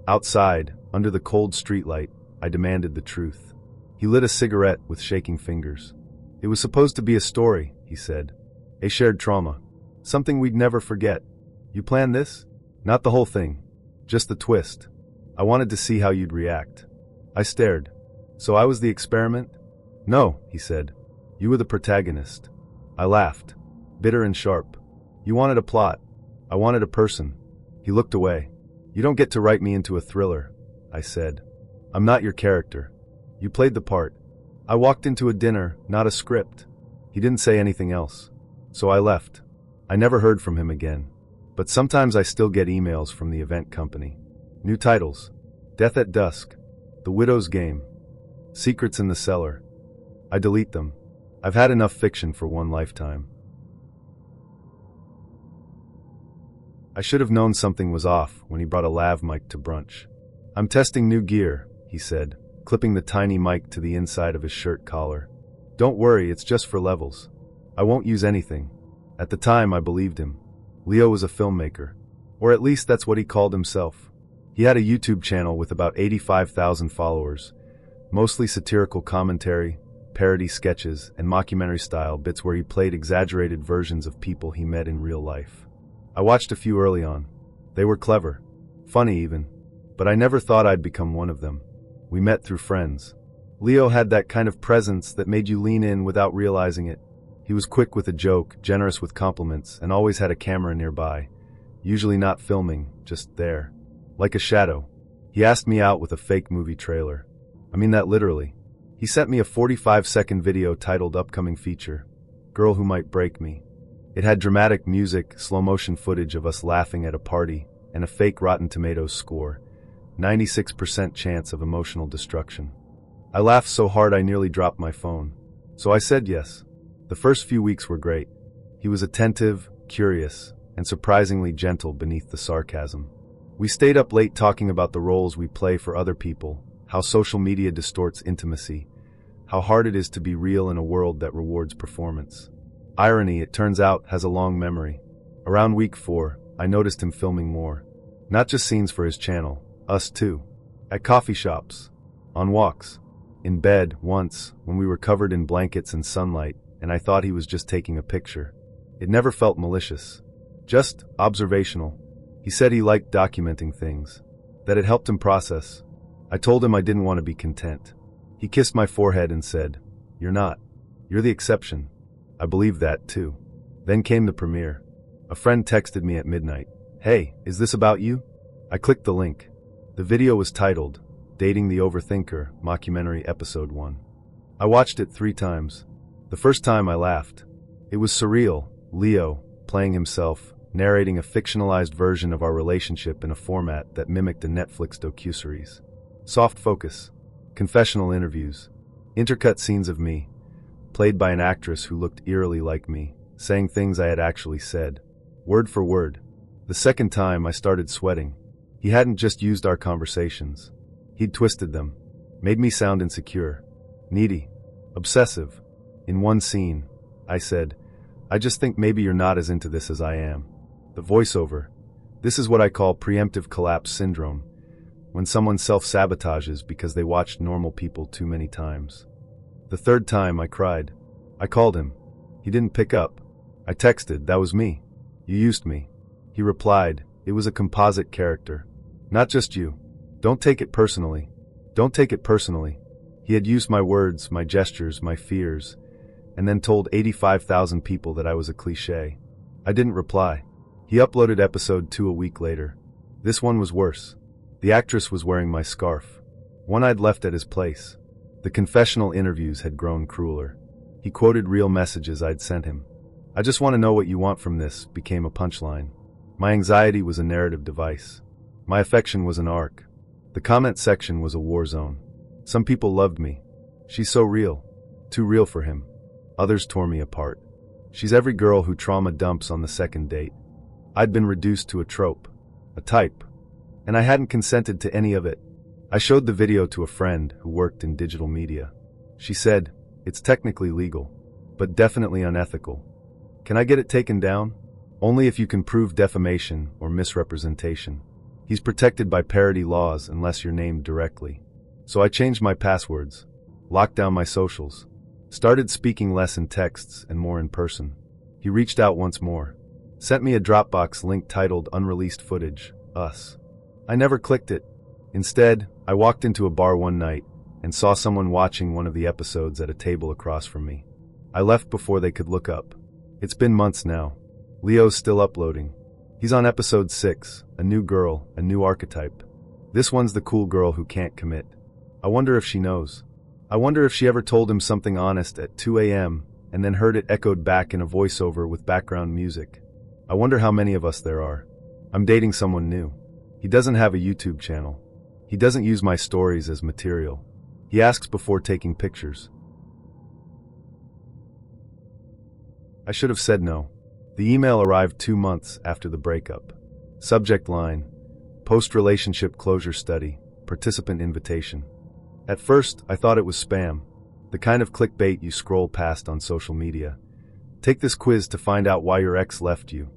Outside, under the cold streetlight, I demanded the truth. He lit a cigarette with shaking fingers. It was supposed to be a story, he said. A shared trauma. Something we'd never forget. You planned this? Not the whole thing. Just the twist. I wanted to see how you'd react. I stared. So I was the experiment? No, he said. You were the protagonist. I laughed. Bitter and sharp. You wanted a plot. I wanted a person. He looked away. You don't get to write me into a thriller, I said. I'm not your character. You played the part. I walked into a dinner, not a script. He didn't say anything else. So I left. I never heard from him again. But sometimes I still get emails from the event company. New titles. Death at Dusk. The Widow's Game. Secrets in the Cellar. I delete them. I've had enough fiction for one lifetime. I should have known something was off when he brought a lav mic to brunch. I'm testing new gear, he said, clipping the tiny mic to the inside of his shirt collar. Don't worry, it's just for levels. I won't use anything. At the time, I believed him. Leo was a filmmaker. Or at least that's what he called himself. He had a YouTube channel with about 85,000 followers, mostly satirical commentary, parody sketches, and mockumentary-style bits where he played exaggerated versions of people he met in real life. I watched a few early on. They were clever, funny even, but I never thought I'd become one of them. We met through friends. Leo had that kind of presence that made you lean in without realizing it. He was quick with a joke, generous with compliments, and always had a camera nearby, usually not filming, just there. Like a shadow. He asked me out with a fake movie trailer. I mean that literally. He sent me a 45-second video titled Upcoming Feature, Girl Who Might Break Me. It had dramatic music, slow-motion footage of us laughing at a party, and a fake Rotten Tomatoes score. 96% chance of emotional destruction. I laughed so hard I nearly dropped my phone. So I said yes. The first few weeks were great. He was attentive, curious, and surprisingly gentle beneath the sarcasm. We stayed up late talking about the roles we play for other people, how social media distorts intimacy, how hard it is to be real in a world that rewards performance. Irony, it turns out, has a long memory. Around week 4, I noticed him filming more. Not just scenes for his channel, us too. At coffee shops, on walks, in bed once, when we were covered in blankets and sunlight, and I thought he was just taking a picture. It never felt malicious. Just observational. He said he liked documenting things, that it helped him process. I told him I didn't want to be content. He kissed my forehead and said, "You're not. You're the exception." I believed that, too. Then came the premiere. A friend texted me at midnight. "Hey, is this about you?" I clicked the link. The video was titled, Dating the Overthinker, Mockumentary Episode 1. I watched it 3 times. The first time I laughed. It was surreal, Leo, playing himself, narrating a fictionalized version of our relationship in a format that mimicked a Netflix docuseries. Soft focus, confessional interviews, intercut scenes of me, played by an actress who looked eerily like me, saying things I had actually said, word for word. The second time I started sweating. He hadn't just used our conversations. He'd twisted them, made me sound insecure, needy, obsessive. In one scene, I said, "I just think maybe you're not as into this as I am." The voiceover. This is what I call preemptive collapse syndrome, when someone self-sabotages because they watched normal people too many times. The third time I cried. I called him. He didn't pick up. I texted, "That was me. You used me." He replied, "It was a composite character. Not just you. Don't take it personally. Don't take it personally." He had used my words, my gestures, my fears, and then told 85,000 people that I was a cliché. I didn't reply. He uploaded episode 2 a week later. This one was worse. The actress was wearing my scarf, one I'd left at his place. The confessional interviews had grown crueler. He quoted real messages I'd sent him. "I just want to know what you want from this," became a punchline. My anxiety was a narrative device. My affection was an arc. The comment section was a war zone. Some people loved me. "She's so real." Too real for him. Others tore me apart. "She's every girl who trauma dumps on the second date." I'd been reduced to a trope, a type, and I hadn't consented to any of it. I showed the video to a friend who worked in digital media. She said, "It's technically legal, but definitely unethical. Can I get it taken down?" "Only if you can prove defamation or misrepresentation. He's protected by parody laws unless you're named directly." So I changed my passwords, locked down my socials, started speaking less in texts and more in person. He reached out once more. Sent me a Dropbox link titled Unreleased Footage, Us. I never clicked it. Instead, I walked into a bar one night and saw someone watching one of the episodes at a table across from me. I left before they could look up. It's been months now. Leo's still uploading. He's on episode 6, a new girl, a new archetype. This one's the cool girl who can't commit. I wonder if she knows. I wonder if she ever told him something honest at 2 a.m. and then heard it echoed back in a voiceover with background music. I wonder how many of us there are. I'm dating someone new. He doesn't have a YouTube channel. He doesn't use my stories as material. He asks before taking pictures. I should have said no. The email arrived 2 months after the breakup. Subject line, Post-Relationship Closure Study, Participant Invitation. At first, I thought it was spam, the kind of clickbait you scroll past on social media. Take this quiz to find out why your ex left you.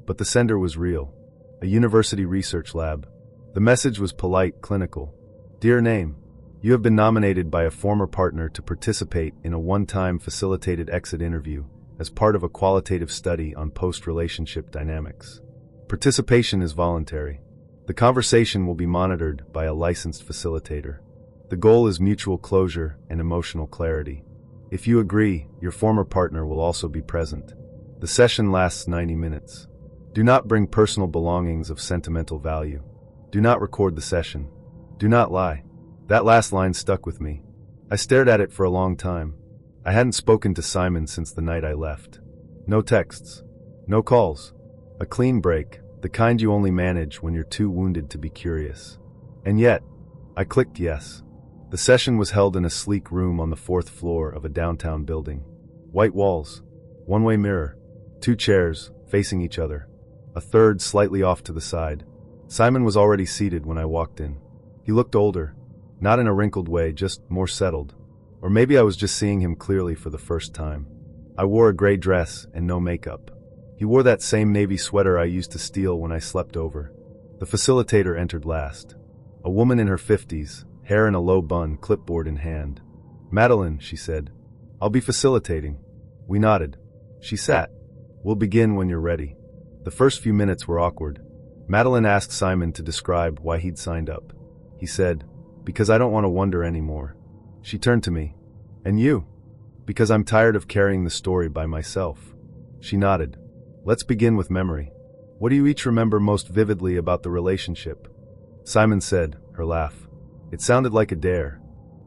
But the sender was real. A university research lab. The message was polite, clinical. Dear name, you have been nominated by a former partner to participate in a one-time facilitated exit interview as part of a qualitative study on post-relationship dynamics. Participation is voluntary. The conversation will be monitored by a licensed facilitator. The goal is mutual closure and emotional clarity. If you agree, your former partner will also be present. The session lasts 90 minutes. Do not bring personal belongings of sentimental value. Do not record the session. Do not lie. That last line stuck with me. I stared at it for a long time. I hadn't spoken to Simon since the night I left. No texts. No calls. A clean break, the kind you only manage when you're too wounded to be curious. And yet, I clicked yes. The session was held in a sleek room on the 4th floor of a downtown building. White walls, one-way mirror, 2 chairs facing each other, a third slightly off to the side. Simon was already seated when I walked in. He looked older, not in a wrinkled way, just more settled. Or maybe I was just seeing him clearly for the first time. I wore a gray dress and no makeup. He wore that same navy sweater I used to steal when I slept over. The facilitator entered last. A woman in her 50s, hair in a low bun, clipboard in hand. Madeline, she said. I'll be facilitating. We nodded. She sat. We'll begin when you're ready. The first few minutes were awkward. Madeline asked Simon to describe why he'd signed up. He said, because I don't want to wonder anymore. She turned to me. And you? Because I'm tired of carrying the story by myself. She nodded. Let's begin with memory. What do you each remember most vividly about the relationship? Simon said, her laugh. It sounded like a dare.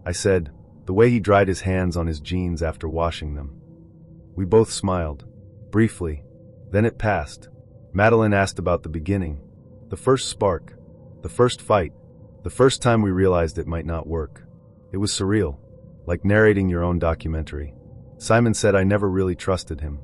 I said, the way he dried his hands on his jeans after washing them. We both smiled. Briefly. Then it passed. Madeline asked about the beginning. The first spark. The first fight. The first time we realized it might not work. It was surreal. Like narrating your own documentary. Simon said I never really trusted him.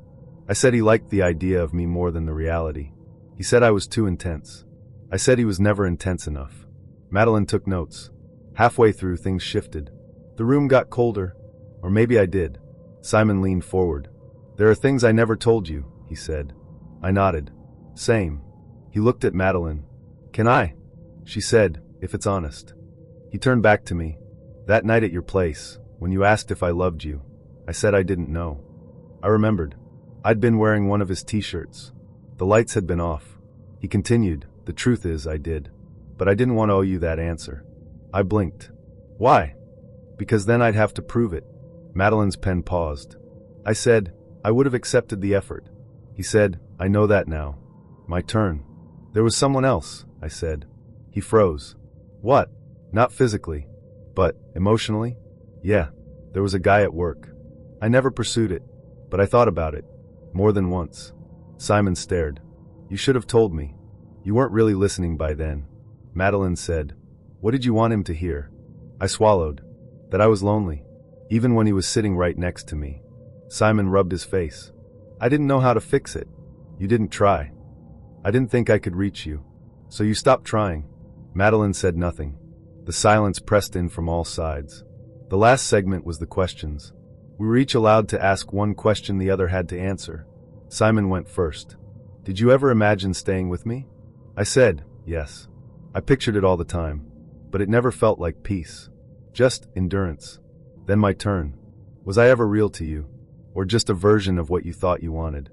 I said he liked the idea of me more than the reality. He said I was too intense. I said he was never intense enough. Madeline took notes. Halfway through, things shifted. The room got colder. Or maybe I did. Simon leaned forward. There are things I never told you, he said. I nodded. Same. He looked at Madeline. Can I? She said, if it's honest. He turned back to me. That night at your place, when you asked if I loved you, I said I didn't know. I remembered. I'd been wearing one of his t-shirts. The lights had been off. He continued, the truth is I did. But I didn't want to owe you that answer. I blinked. Why? Because then I'd have to prove it. Madeline's pen paused. I said, I would have accepted the effort. He said, I know that now. My turn. There was someone else, I said. He froze. What? Not physically. But, emotionally? Yeah, there was a guy at work. I never pursued it, but I thought about it. More than once. Simon stared. You should have told me. You weren't really listening by then. Madeline said, what did you want him to hear? I swallowed. That I was lonely. Even when he was sitting right next to me. Simon rubbed his face. I didn't know how to fix it. You didn't try. I didn't think I could reach you. So you stopped trying. Madeline said nothing. The silence pressed in from all sides. The last segment was the questions. We were each allowed to ask one question the other had to answer. Simon went first. Did you ever imagine staying with me? I said, yes. I pictured it all the time. But it never felt like peace. Just endurance. Then my turn. Was I ever real to you? Or just a version of what you thought you wanted?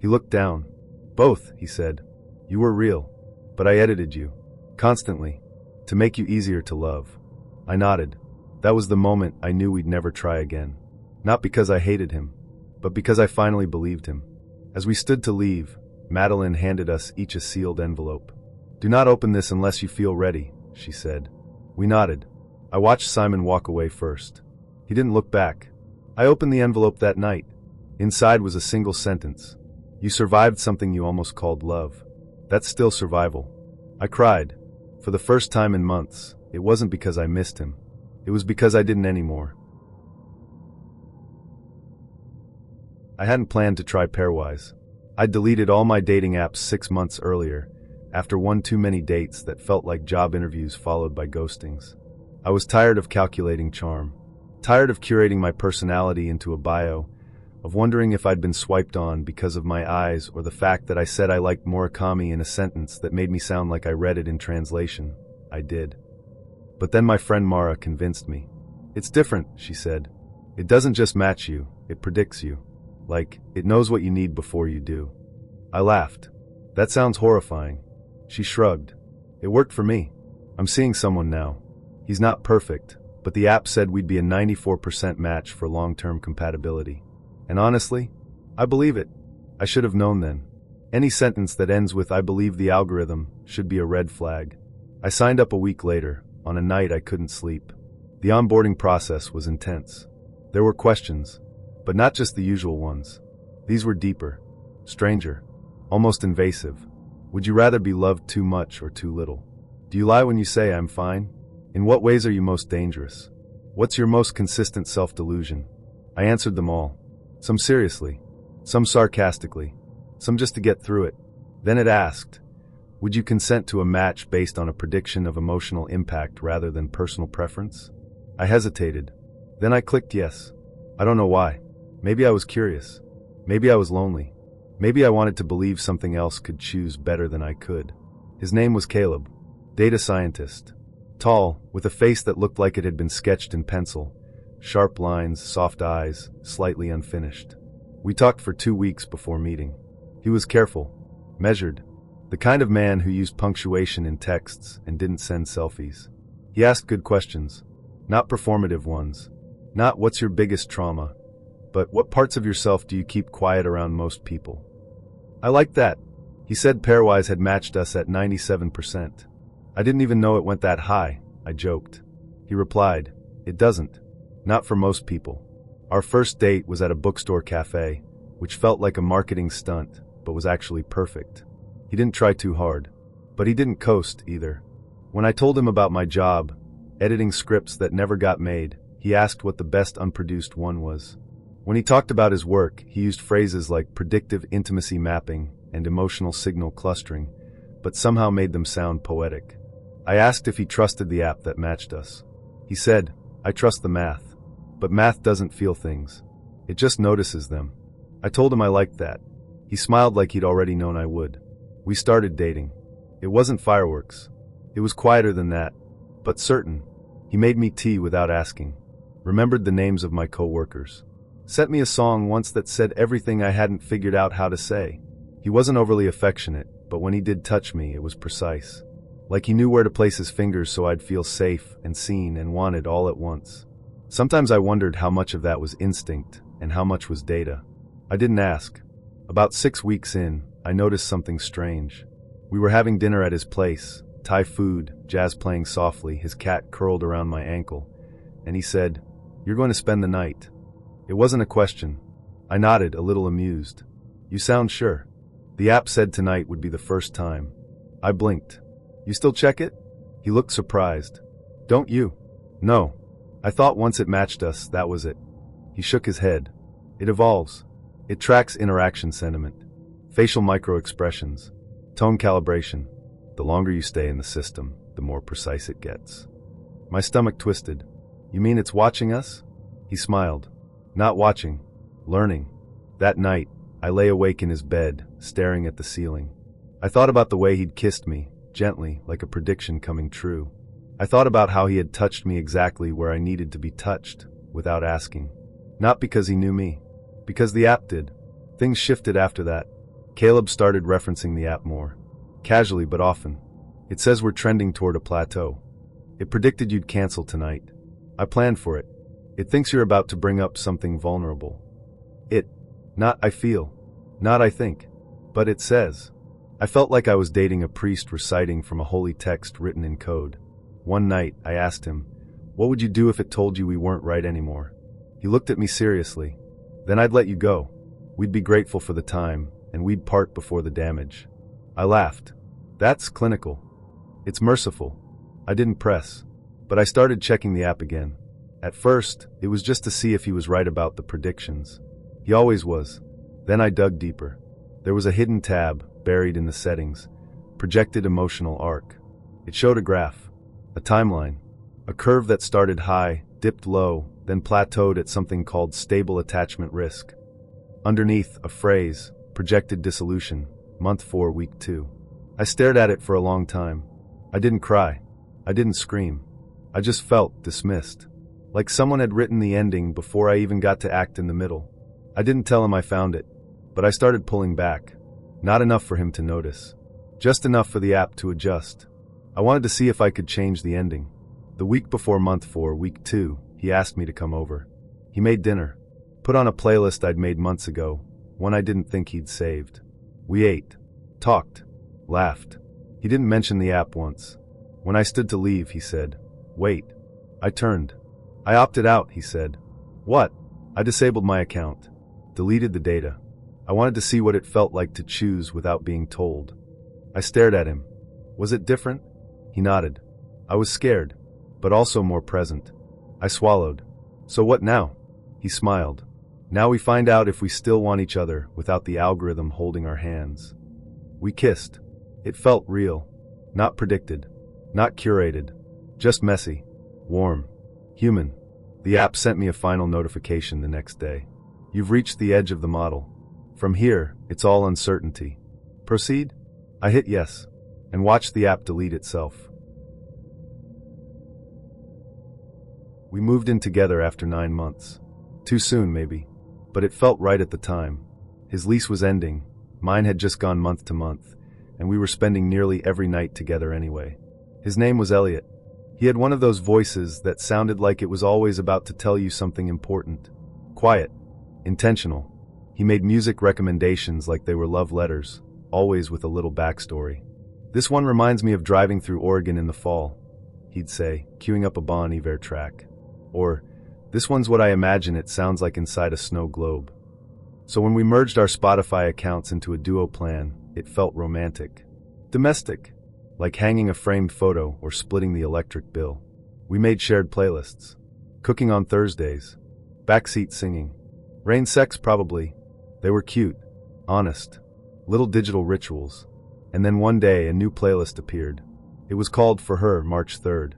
He looked down. Both, he said. You were real. But I edited you. Constantly. To make you easier to love. I nodded. That was the moment I knew we'd never try again. Not because I hated him, but because I finally believed him. As we stood to leave, Madeline handed us each a sealed envelope. Do not open this unless you feel ready, she said. We nodded. I watched Simon walk away first. He didn't look back. I opened the envelope that night. Inside was a single sentence. You survived something you almost called love. That's still survival. I cried. For the first time in months, it wasn't because I missed him. It was because I didn't anymore. I hadn't planned to try pairwise. I'd deleted all my dating apps 6 months earlier, after one too many dates that felt like job interviews followed by ghostings. I was tired of calculating charm. Tired of curating my personality into a bio, of wondering if I'd been swiped on because of my eyes or the fact that I said I liked Murakami in a sentence that made me sound like I read it in translation. I did. But then my friend Mara convinced me. It's different, she said. It doesn't just match you, it predicts you. Like, it knows what you need before you do. I laughed. That sounds horrifying. She shrugged. It worked for me. I'm seeing someone now. He's not perfect, but the app said we'd be a 94% match for long-term compatibility. And honestly, I believe it. I should have known then. Any sentence that ends with "I believe the algorithm" should be a red flag. I signed up a week later, on a night I couldn't sleep. The onboarding process was intense. There were questions, but not just the usual ones. These were deeper, stranger, almost invasive. Would you rather be loved too much or too little? Do you lie when you say "I'm fine"? In what ways are you most dangerous? What's your most consistent self-delusion? I answered them all. Some seriously, some sarcastically, some just to get through it. Then it asked, would you consent to a match based on a prediction of emotional impact rather than personal preference? I hesitated. Then I clicked yes. I don't know why. Maybe I was curious. Maybe I was lonely. Maybe I wanted to believe something else could choose better than I could. His name was Caleb. Data scientist. Tall, with a face that looked like it had been sketched in pencil. Sharp lines, soft eyes, slightly unfinished. We talked for 2 weeks before meeting. He was careful, measured, the kind of man who used punctuation in texts and didn't send selfies. He asked good questions, not performative ones. Not "what's your biggest trauma?" but "what parts of yourself do you keep quiet around most people?" I liked that. He said pairwise had matched us at 97%. I didn't even know it went that high, I joked. He replied, it doesn't. Not for most people. Our first date was at a bookstore cafe, which felt like a marketing stunt, but was actually perfect. He didn't try too hard, but he didn't coast either. When I told him about my job, editing scripts that never got made, he asked what the best unproduced one was. When he talked about his work, he used phrases like predictive intimacy mapping and emotional signal clustering, but somehow made them sound poetic. I asked if he trusted the app that matched us. He said, I trust the math. But math doesn't feel things. It just notices them. I told him I liked that. He smiled like he'd already known I would. We started dating. It wasn't fireworks. It was quieter than that, but certain. He made me tea without asking. Remembered the names of my co-workers. Sent me a song once that said everything I hadn't figured out how to say. He wasn't overly affectionate, but when he did touch me, it was precise. Like he knew where to place his fingers so I'd feel safe and seen and wanted all at once. Sometimes I wondered how much of that was instinct and how much was data. I didn't ask. About 6 weeks in, I noticed something strange. We were having dinner at his place, Thai food, jazz playing softly, his cat curled around my ankle, and he said, "You're going to spend the night." It wasn't a question. I nodded, a little amused. "You sound sure." The app said tonight would be the first time. I blinked. "You still check it?" He looked surprised. "Don't you?" "No. I thought once it matched us, that was it." He shook his head. "It evolves. It tracks interaction sentiment, facial micro-expressions, tone calibration. The longer you stay in the system, the more precise it gets." My stomach twisted. "You mean it's watching us?" He smiled. "Not watching. Learning." That night, I lay awake in his bed, staring at the ceiling. I thought about the way he'd kissed me, gently, like a prediction coming true. I thought about how he had touched me exactly where I needed to be touched, without asking. Not because he knew me, because the app did. Things shifted after that. Caleb started referencing the app more. Casually but often. "It says we're trending toward a plateau. It predicted you'd cancel tonight. I planned for it. It thinks you're about to bring up something vulnerable." It. Not I feel. Not I think. But it says. I felt like I was dating a priest reciting from a holy text written in code. One night, I asked him, "What would you do if it told you we weren't right anymore?" He looked at me seriously. "Then I'd let you go. We'd be grateful for the time, and we'd part before the damage." I laughed. "That's clinical. It's merciful." I didn't press, but I started checking the app again. At first, it was just to see if he was right about the predictions. He always was. Then I dug deeper. There was a hidden tab, buried in the settings, projected emotional arc. It showed a graph. A timeline. A curve that started high, dipped low, then plateaued at something called stable attachment risk. Underneath, a phrase, projected dissolution, month 4, week 2. I stared at it for a long time. I didn't cry. I didn't scream. I just felt dismissed. Like someone had written the ending before I even got to act in the middle. I didn't tell him I found it, but I started pulling back. Not enough for him to notice. Just enough for the app to adjust. I wanted to see if I could change the ending. The week before month 4, week 2, he asked me to come over. He made dinner. Put on a playlist I'd made months ago, one I didn't think he'd saved. We ate. Talked. Laughed. He didn't mention the app once. When I stood to leave, he said, "Wait." I turned. "I opted out," he said. "What?" I disabled my account. Deleted the data. I wanted to see what it felt like to choose without being told. I stared at him. Was it different? He nodded. I was scared, but also more present. I swallowed. "So what now?" He smiled. "Now we find out if we still want each other without the algorithm holding our hands." We kissed. It felt real. Not predicted. Not curated. Just messy. Warm. Human. The app sent me a final notification the next day. "You've reached the edge of the model. From here, it's all uncertainty. Proceed?" I hit yes, and watched the app delete itself. We moved in together after 9 months. Too soon, maybe. But it felt right at the time. His lease was ending, mine had just gone month to month, and we were spending nearly every night together anyway. His name was Elliot. He had one of those voices that sounded like it was always about to tell you something important. Quiet. Intentional. He made music recommendations like they were love letters, always with a little backstory. "This one reminds me of driving through Oregon in the fall," he'd say, queuing up a Bon Iver track. Or, "This one's what I imagine it sounds like inside a snow globe." So when we merged our Spotify accounts into a duo plan, it felt romantic. Domestic. Like hanging a framed photo or splitting the electric bill. We made shared playlists. Cooking on Thursdays. Backseat singing. Rain sex probably. They were cute. Honest. Little digital rituals. And then one day a new playlist appeared. It was called For Her, March 3rd.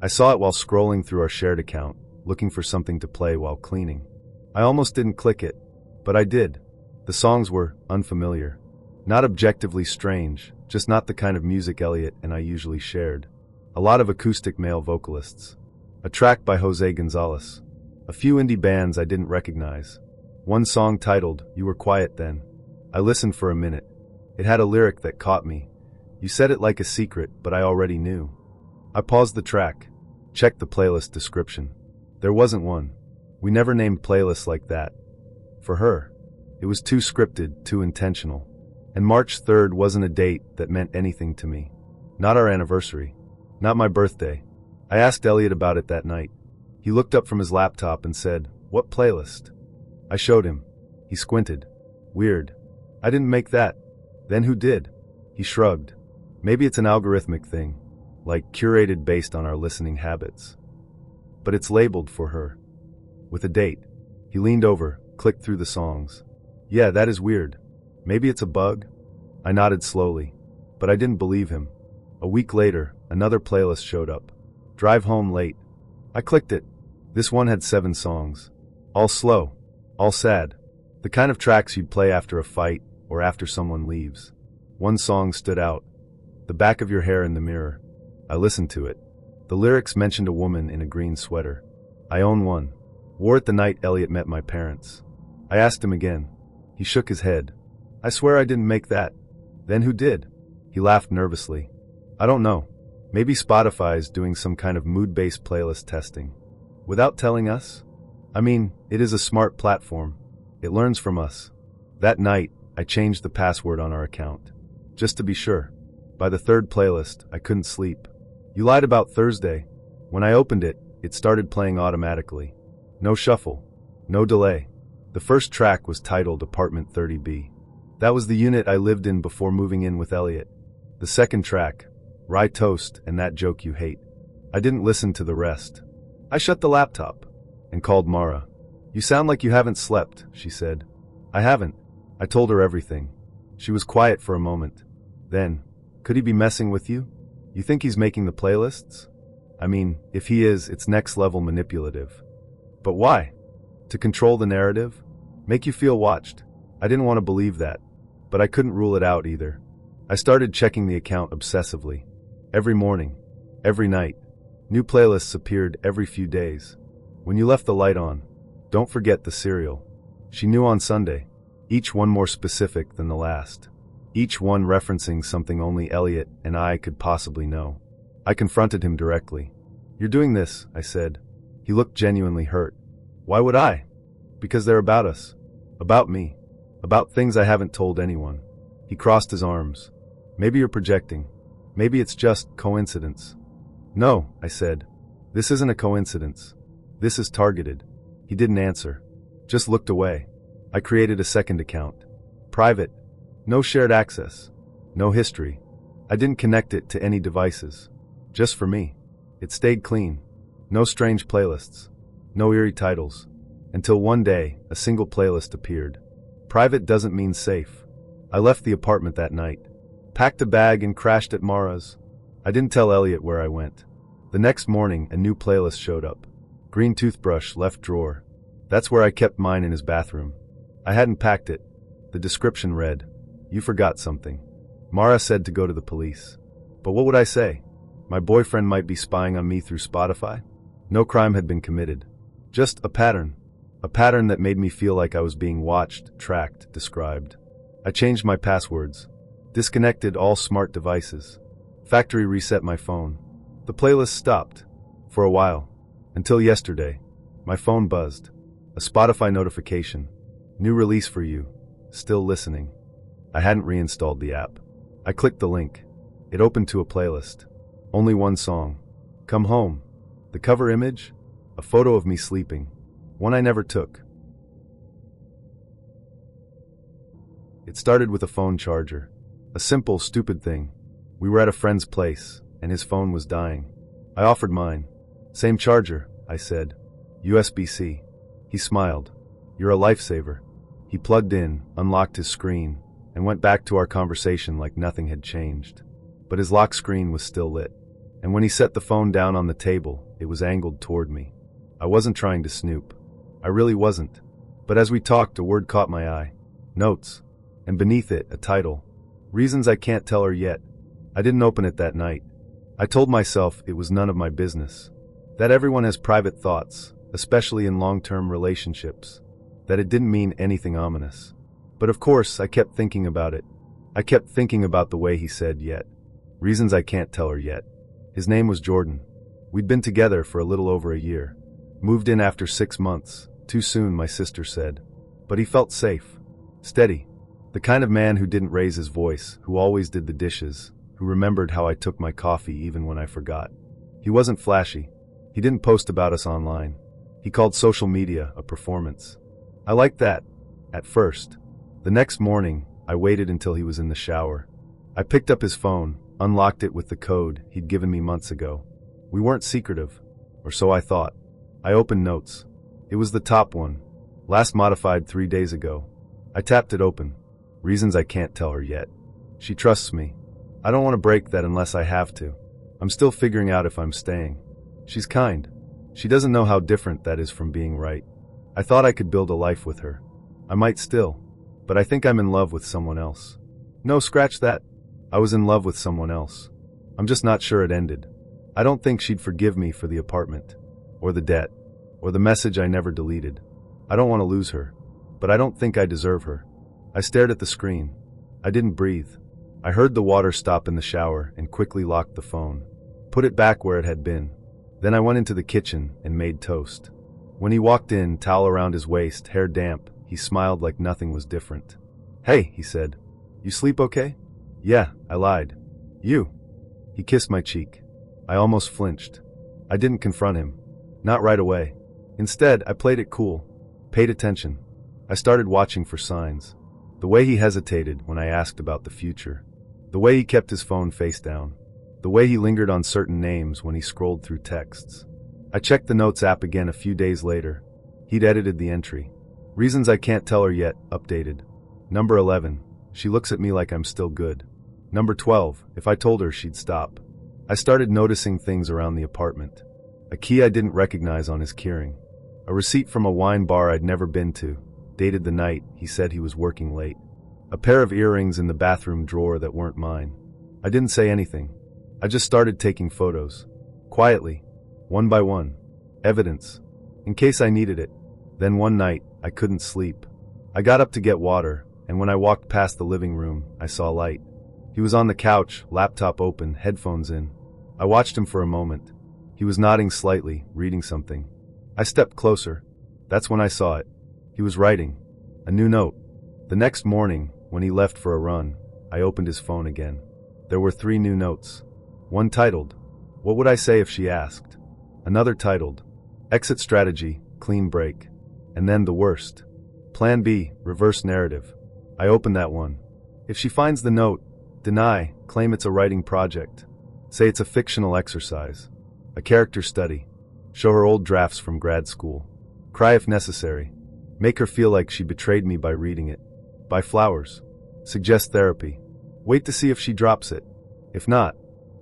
I saw it while scrolling through our shared account, looking for something to play while cleaning. I almost didn't click it, but I did. The songs were unfamiliar. Not objectively strange, just not the kind of music Elliot and I usually shared. A lot of acoustic male vocalists. A track by Jose Gonzalez. A few indie bands I didn't recognize. One song titled, "You Were Quiet Then." I listened for a minute. It had a lyric that caught me. "You said it like a secret, but I already knew." I paused the track. Checked the playlist description. There wasn't one. We never named playlists like that. For her. It was too scripted, too intentional. And March 3rd wasn't a date that meant anything to me. Not our anniversary. Not my birthday. I asked Elliot about it that night. He looked up from his laptop and said, "What playlist?" I showed him. He squinted. "Weird. I didn't make that." "Then who did?" He shrugged. "Maybe it's an algorithmic thing, like curated based on our listening habits. But it's labeled For Her. With a date." He leaned over, clicked through the songs. "Yeah, that is weird. Maybe it's a bug?" I nodded slowly, but I didn't believe him. A week later, another playlist showed up. Drive Home Late. I clicked it. This one had 7 songs. All slow. All sad. The kind of tracks you'd play after a fight or after someone leaves. One song stood out. "The Back of Your Hair in the Mirror." I listened to it. The lyrics mentioned a woman in a green sweater. I own one. Wore it the night Elliot met my parents. I asked him again. He shook his head. "I swear I didn't make that." "Then who did?" He laughed nervously. "I don't know. Maybe Spotify's doing some kind of mood-based playlist testing. Without telling us? I mean, it is a smart platform. It learns from us." That night, I changed the password on our account. Just to be sure. By the 3rd playlist, I couldn't sleep. "You lied about Thursday." When I opened it, it started playing automatically. No shuffle. No delay. The first track was titled Apartment 30B. That was the unit I lived in before moving in with Elliot. The second track, Rye Toast and That Joke You Hate. I didn't listen to the rest. I shut the laptop and called Mara. "You sound like you haven't slept," she said. "I haven't." I told her everything. She was quiet for a moment. Then, "Could he be messing with you? You think he's making the playlists?" "I mean, if he is, it's next level manipulative." "But why?" "To control the narrative? Make you feel watched. I didn't want to believe that, but I couldn't rule it out either. I started checking the account obsessively. Every morning, every night. New playlists appeared every few days. When you left the light on, don't forget the cereal. She knew on Sunday, each one more specific than the last. Each one referencing something only Elliot and I could possibly know. I confronted him directly. "You're doing this," I said. He looked genuinely hurt. "Why would I?" "Because they're about us. About me. About things I haven't told anyone." He crossed his arms. "Maybe you're projecting. Maybe it's just coincidence." "No," I said. "This isn't a coincidence. This is targeted." He didn't answer. Just looked away. I created a second account. Private. No shared access. No history. I didn't connect it to any devices. Just for me. It stayed clean. No strange playlists. No eerie titles. Until one day, a single playlist appeared. Private doesn't mean safe. I left the apartment that night. Packed a bag and crashed at Mara's. I didn't tell Elliot where I went. The next morning, a new playlist showed up. Green toothbrush, left drawer. That's where I kept mine in his bathroom. I hadn't packed it. The description read, "You forgot something." Mara said to go to the police. But what would I say? My boyfriend might be spying on me through Spotify? No crime had been committed. Just a pattern. A pattern that made me feel like I was being watched, tracked, described. I changed my passwords. Disconnected all smart devices. Factory reset my phone. The playlist stopped. For a while. Until yesterday. My phone buzzed. A Spotify notification. New release for you. Still listening. I hadn't reinstalled the app. I clicked the link. It opened to a playlist. Only one song. Come Home. The cover image? A photo of me sleeping. One I never took. It started with a phone charger. A simple, stupid thing. We were at a friend's place, and his phone was dying. I offered mine. "Same charger," I said. "USB-C. He smiled. "You're a lifesaver." He plugged in, unlocked his screen, and went back to our conversation like nothing had changed. But his lock screen was still lit. And when he set the phone down on the table, it was angled toward me. I wasn't trying to snoop. I really wasn't. But as we talked, a word caught my eye. Notes. And beneath it, a title. Reasons I can't tell her yet. I didn't open it that night. I told myself it was none of my business. That everyone has private thoughts, especially in long-term relationships. That it didn't mean anything ominous. But of course, I kept thinking about it. I kept thinking about the way he said yet. Reasons I can't tell her yet. His name was Jordan. We'd been together for a little over a year. Moved in after 6 months. Too soon, my sister said. But he felt safe. Steady. The kind of man who didn't raise his voice, who always did the dishes, who remembered how I took my coffee even when I forgot. He wasn't flashy. He didn't post about us online. He called social media a performance. I liked that. At first. The next morning, I waited until he was in the shower. I picked up his phone, unlocked it with the code he'd given me months ago. We weren't secretive, or so I thought. I opened notes. It was the top one. Last modified 3 days ago. I tapped it open. Reasons I can't tell her yet. She trusts me. I don't want to break that unless I have to. I'm still figuring out if I'm staying. She's kind. She doesn't know how different that is from being right. I thought I could build a life with her. I might still. But I think I'm in love with someone else. No, scratch that. I was in love with someone else. I'm just not sure it ended. I don't think she'd forgive me for the apartment. Or the debt. Or the message I never deleted. I don't want to lose her. But I don't think I deserve her. I stared at the screen. I didn't breathe. I heard the water stop in the shower and quickly locked the phone. Put it back where it had been. Then I went into the kitchen and made toast. When he walked in, towel around his waist, hair damp, he smiled like nothing was different. "Hey," he said. "You sleep okay?" "Yeah," I lied. "You?" He kissed my cheek. I almost flinched. I didn't confront him. Not right away. Instead, I played it cool. Paid attention. I started watching for signs. The way he hesitated when I asked about the future. The way he kept his phone face down. The way he lingered on certain names when he scrolled through texts. I checked the Notes app again a few days later. He'd edited the entry. Reasons I can't tell her yet, updated. Number 11. She looks at me like I'm still good. Number 12. If I told her, she'd stop. I started noticing things around the apartment. A key I didn't recognize on his keyring. A receipt from a wine bar I'd never been to. dated the night he said he was working late. A pair of earrings in the bathroom drawer that weren't mine. I didn't say anything. I just started taking photos. Quietly. One by one. Evidence. In case I needed it. Then one night, I couldn't sleep. I got up to get water, and when I walked past the living room, I saw light. He was on the couch, laptop open, headphones in. I watched him for a moment. He was nodding slightly, reading something. I stepped closer. That's when I saw it. He was writing. A new note. The next morning, when he left for a run, I opened his phone again. There were 3 new notes. One titled, "What would I say if she asked?" Another titled, "Exit strategy, clean break." And then the worst. Plan B, reverse narrative. I opened that one. If she finds the note, deny, claim it's a writing project. Say it's a fictional exercise. A character study. Show her old drafts from grad school. Cry if necessary. Make her feel like she betrayed me by reading it. Buy flowers. Suggest therapy. Wait to see if she drops it. If not,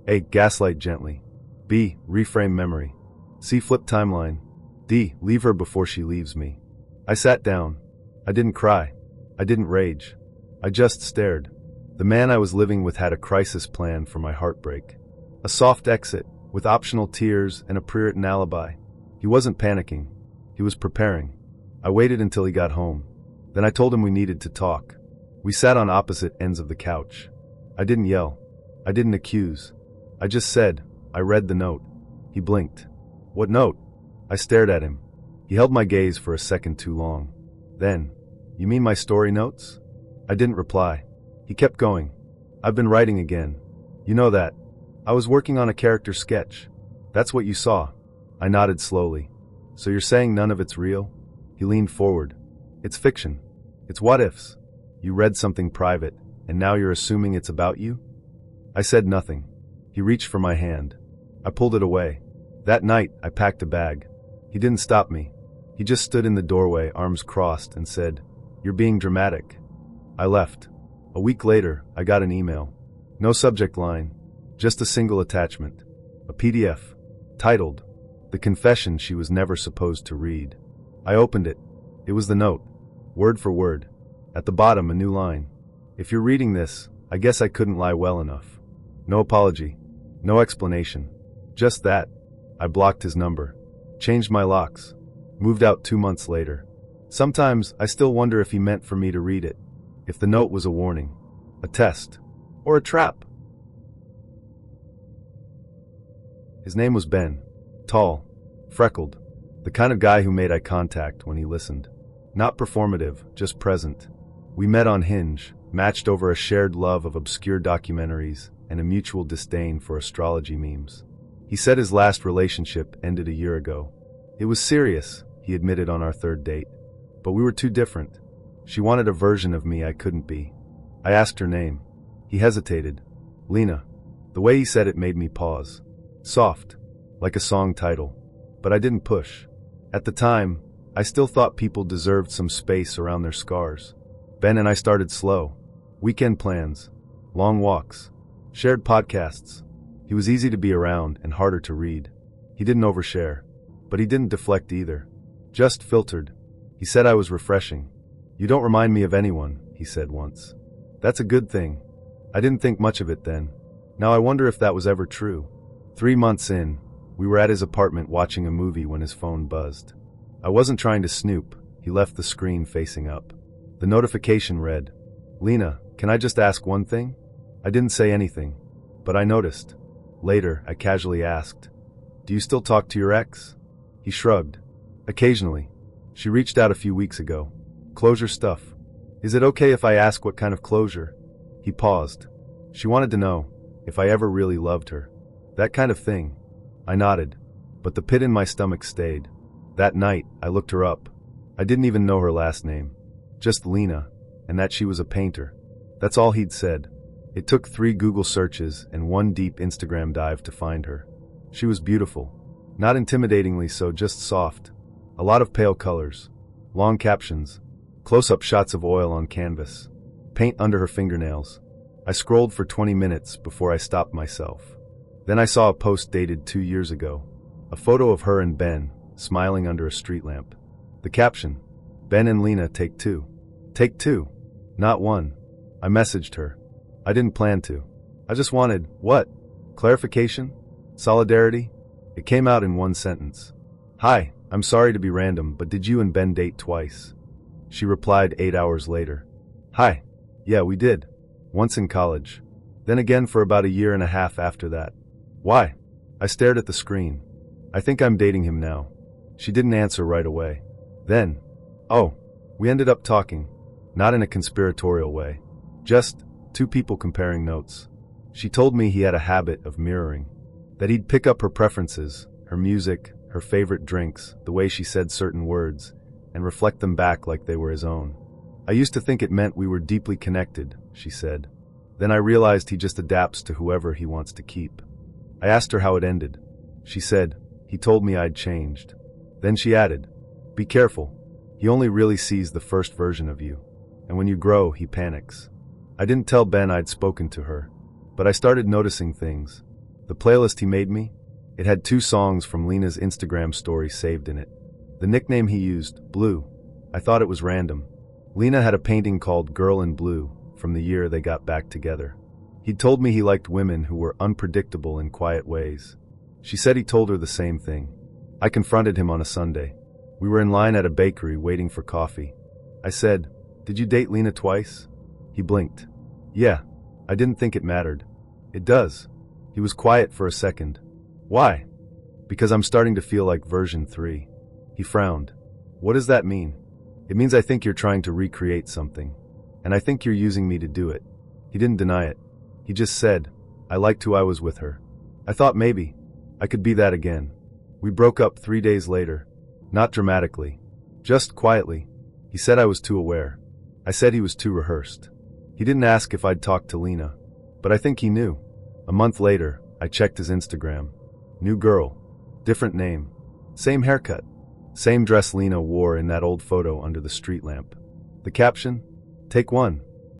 A. Gaslight gently. B. Reframe memory. C. Flip timeline. D. Leave her before she leaves me. I sat down. I didn't cry. I didn't rage. I just stared. The man I was living with had a crisis plan for my heartbreak. A soft exit, with optional tears and a pre-written alibi. He wasn't panicking. He was preparing. I waited until he got home. Then I told him we needed to talk. We sat on opposite ends of the couch. I didn't yell. I didn't accuse. I just said, I read the note. He blinked. What note? I stared at him. He held my gaze for a second too long. Then, you mean my story notes? I didn't reply. He kept going. I've been writing again. You know that. I was working on a character sketch. That's what you saw. I nodded slowly. So you're saying none of it's real? He leaned forward. It's fiction. It's what-ifs. You read something private, and now you're assuming it's about you? I said nothing. He reached for my hand. I pulled it away. That night, I packed a bag. He didn't stop me. He just stood in the doorway, arms crossed, and said, "You're being dramatic." I left. A week later, I got an email. No subject line. Just a single attachment. A PDF. Titled, "The Confession She Was Never Supposed to Read." I opened it. It was the note. Word for word. At the bottom, a new line. If you're reading this, I guess I couldn't lie well enough. No apology. No explanation. Just that. I blocked his number. Changed my locks. Moved out 2 months later. Sometimes I still wonder if he meant for me to read it. If the note was a warning. A test. Or a trap. His name was Ben. Tall. Freckled. The kind of guy who made eye contact when he listened. Not performative, just present. We met on Hinge, matched over a shared love of obscure documentaries and a mutual disdain for astrology memes. He said his last relationship ended a year ago. It was serious, he admitted on our 3rd date. But we were too different. She wanted a version of me I couldn't be. I asked her name. He hesitated. Lena. The way he said it made me pause. Soft. Like a song title. But I didn't push. At the time, I still thought people deserved some space around their scars. Ben and I started slow. Weekend plans. Long walks. Shared podcasts. He was easy to be around and harder to read. He didn't overshare. But he didn't deflect either. Just filtered. He said I was refreshing. "You don't remind me of anyone," he said once. That's a good thing. I didn't think much of it then. Now I wonder if that was ever true. 3 months in, we were at his apartment watching a movie when his phone buzzed. I wasn't trying to snoop. He left the screen facing up. The notification read, "Lena, can I just ask one thing?" I didn't say anything, but I noticed. Later, I casually asked, "Do you still talk to your ex?" He shrugged. "Occasionally. She reached out a few weeks ago. Closure stuff." "Is it okay if I ask what kind of closure?" He paused. "She wanted to know if I ever really loved her. That kind of thing." I nodded, but the pit in my stomach stayed. That night, I looked her up. I didn't even know her last name. Just Lena, and that she was a painter. That's all he'd said. It took 3 Google searches and 1 deep Instagram dive to find her. She was beautiful. Not intimidatingly so, just soft. A lot of pale colors. Long captions. Close-up shots of oil on canvas. Paint under her fingernails. I scrolled for 20 minutes before I stopped myself. Then I saw a post dated 2 years ago. A photo of her and Ben, smiling under a street lamp. The caption, Ben and Lena, take two. Take two. Not one. I messaged her. I didn't plan to. I just wanted, what? Clarification? Solidarity? It came out in one sentence. Hi, I'm sorry to be random, but did you and Ben date twice? She replied 8 hours later. Hi. Yeah, we did. Once in college. Then again for about a year and a half after that. Why? I stared at the screen. I think I'm dating him now. She didn't answer right away. Then, oh, we ended up talking. Not in a conspiratorial way. Just two people comparing notes. She told me he had a habit of mirroring. That he'd pick up her preferences, her music, her favorite drinks, the way she said certain words, and reflect them back like they were his own. I used to think it meant we were deeply connected, she said. Then I realized he just adapts to whoever he wants to keep. I asked her how it ended. She said, he told me I'd changed. Then she added, be careful. He only really sees the first version of you. And when you grow, he panics. I didn't tell Ben I'd spoken to her, but I started noticing things. The playlist he made me, it had 2 songs from Lena's Instagram story saved in it. The nickname he used, Blue, I thought it was random. Lena had a painting called Girl in Blue from the year they got back together. He'd told me he liked women who were unpredictable in quiet ways. She said he told her the same thing. I confronted him on a Sunday. We were in line at a bakery waiting for coffee. I said, did you date Lena twice? He blinked. Yeah, I didn't think it mattered. It does. He was quiet for a second. Why? Because I'm starting to feel like version 3. He frowned. What does that mean? It means I think you're trying to recreate something. And I think you're using me to do it. He didn't deny it. He just said, I liked who I was with her. I thought maybe I could be that again. We broke up 3 days later. Not dramatically. Just quietly. He said I was too aware. I said he was too rehearsed. He didn't ask if I'd talked to Lena. But I think he knew. A month later, I checked his Instagram. New girl. Different name. Same haircut. Same dress Lena wore in that old photo under the street lamp. The caption? Take one.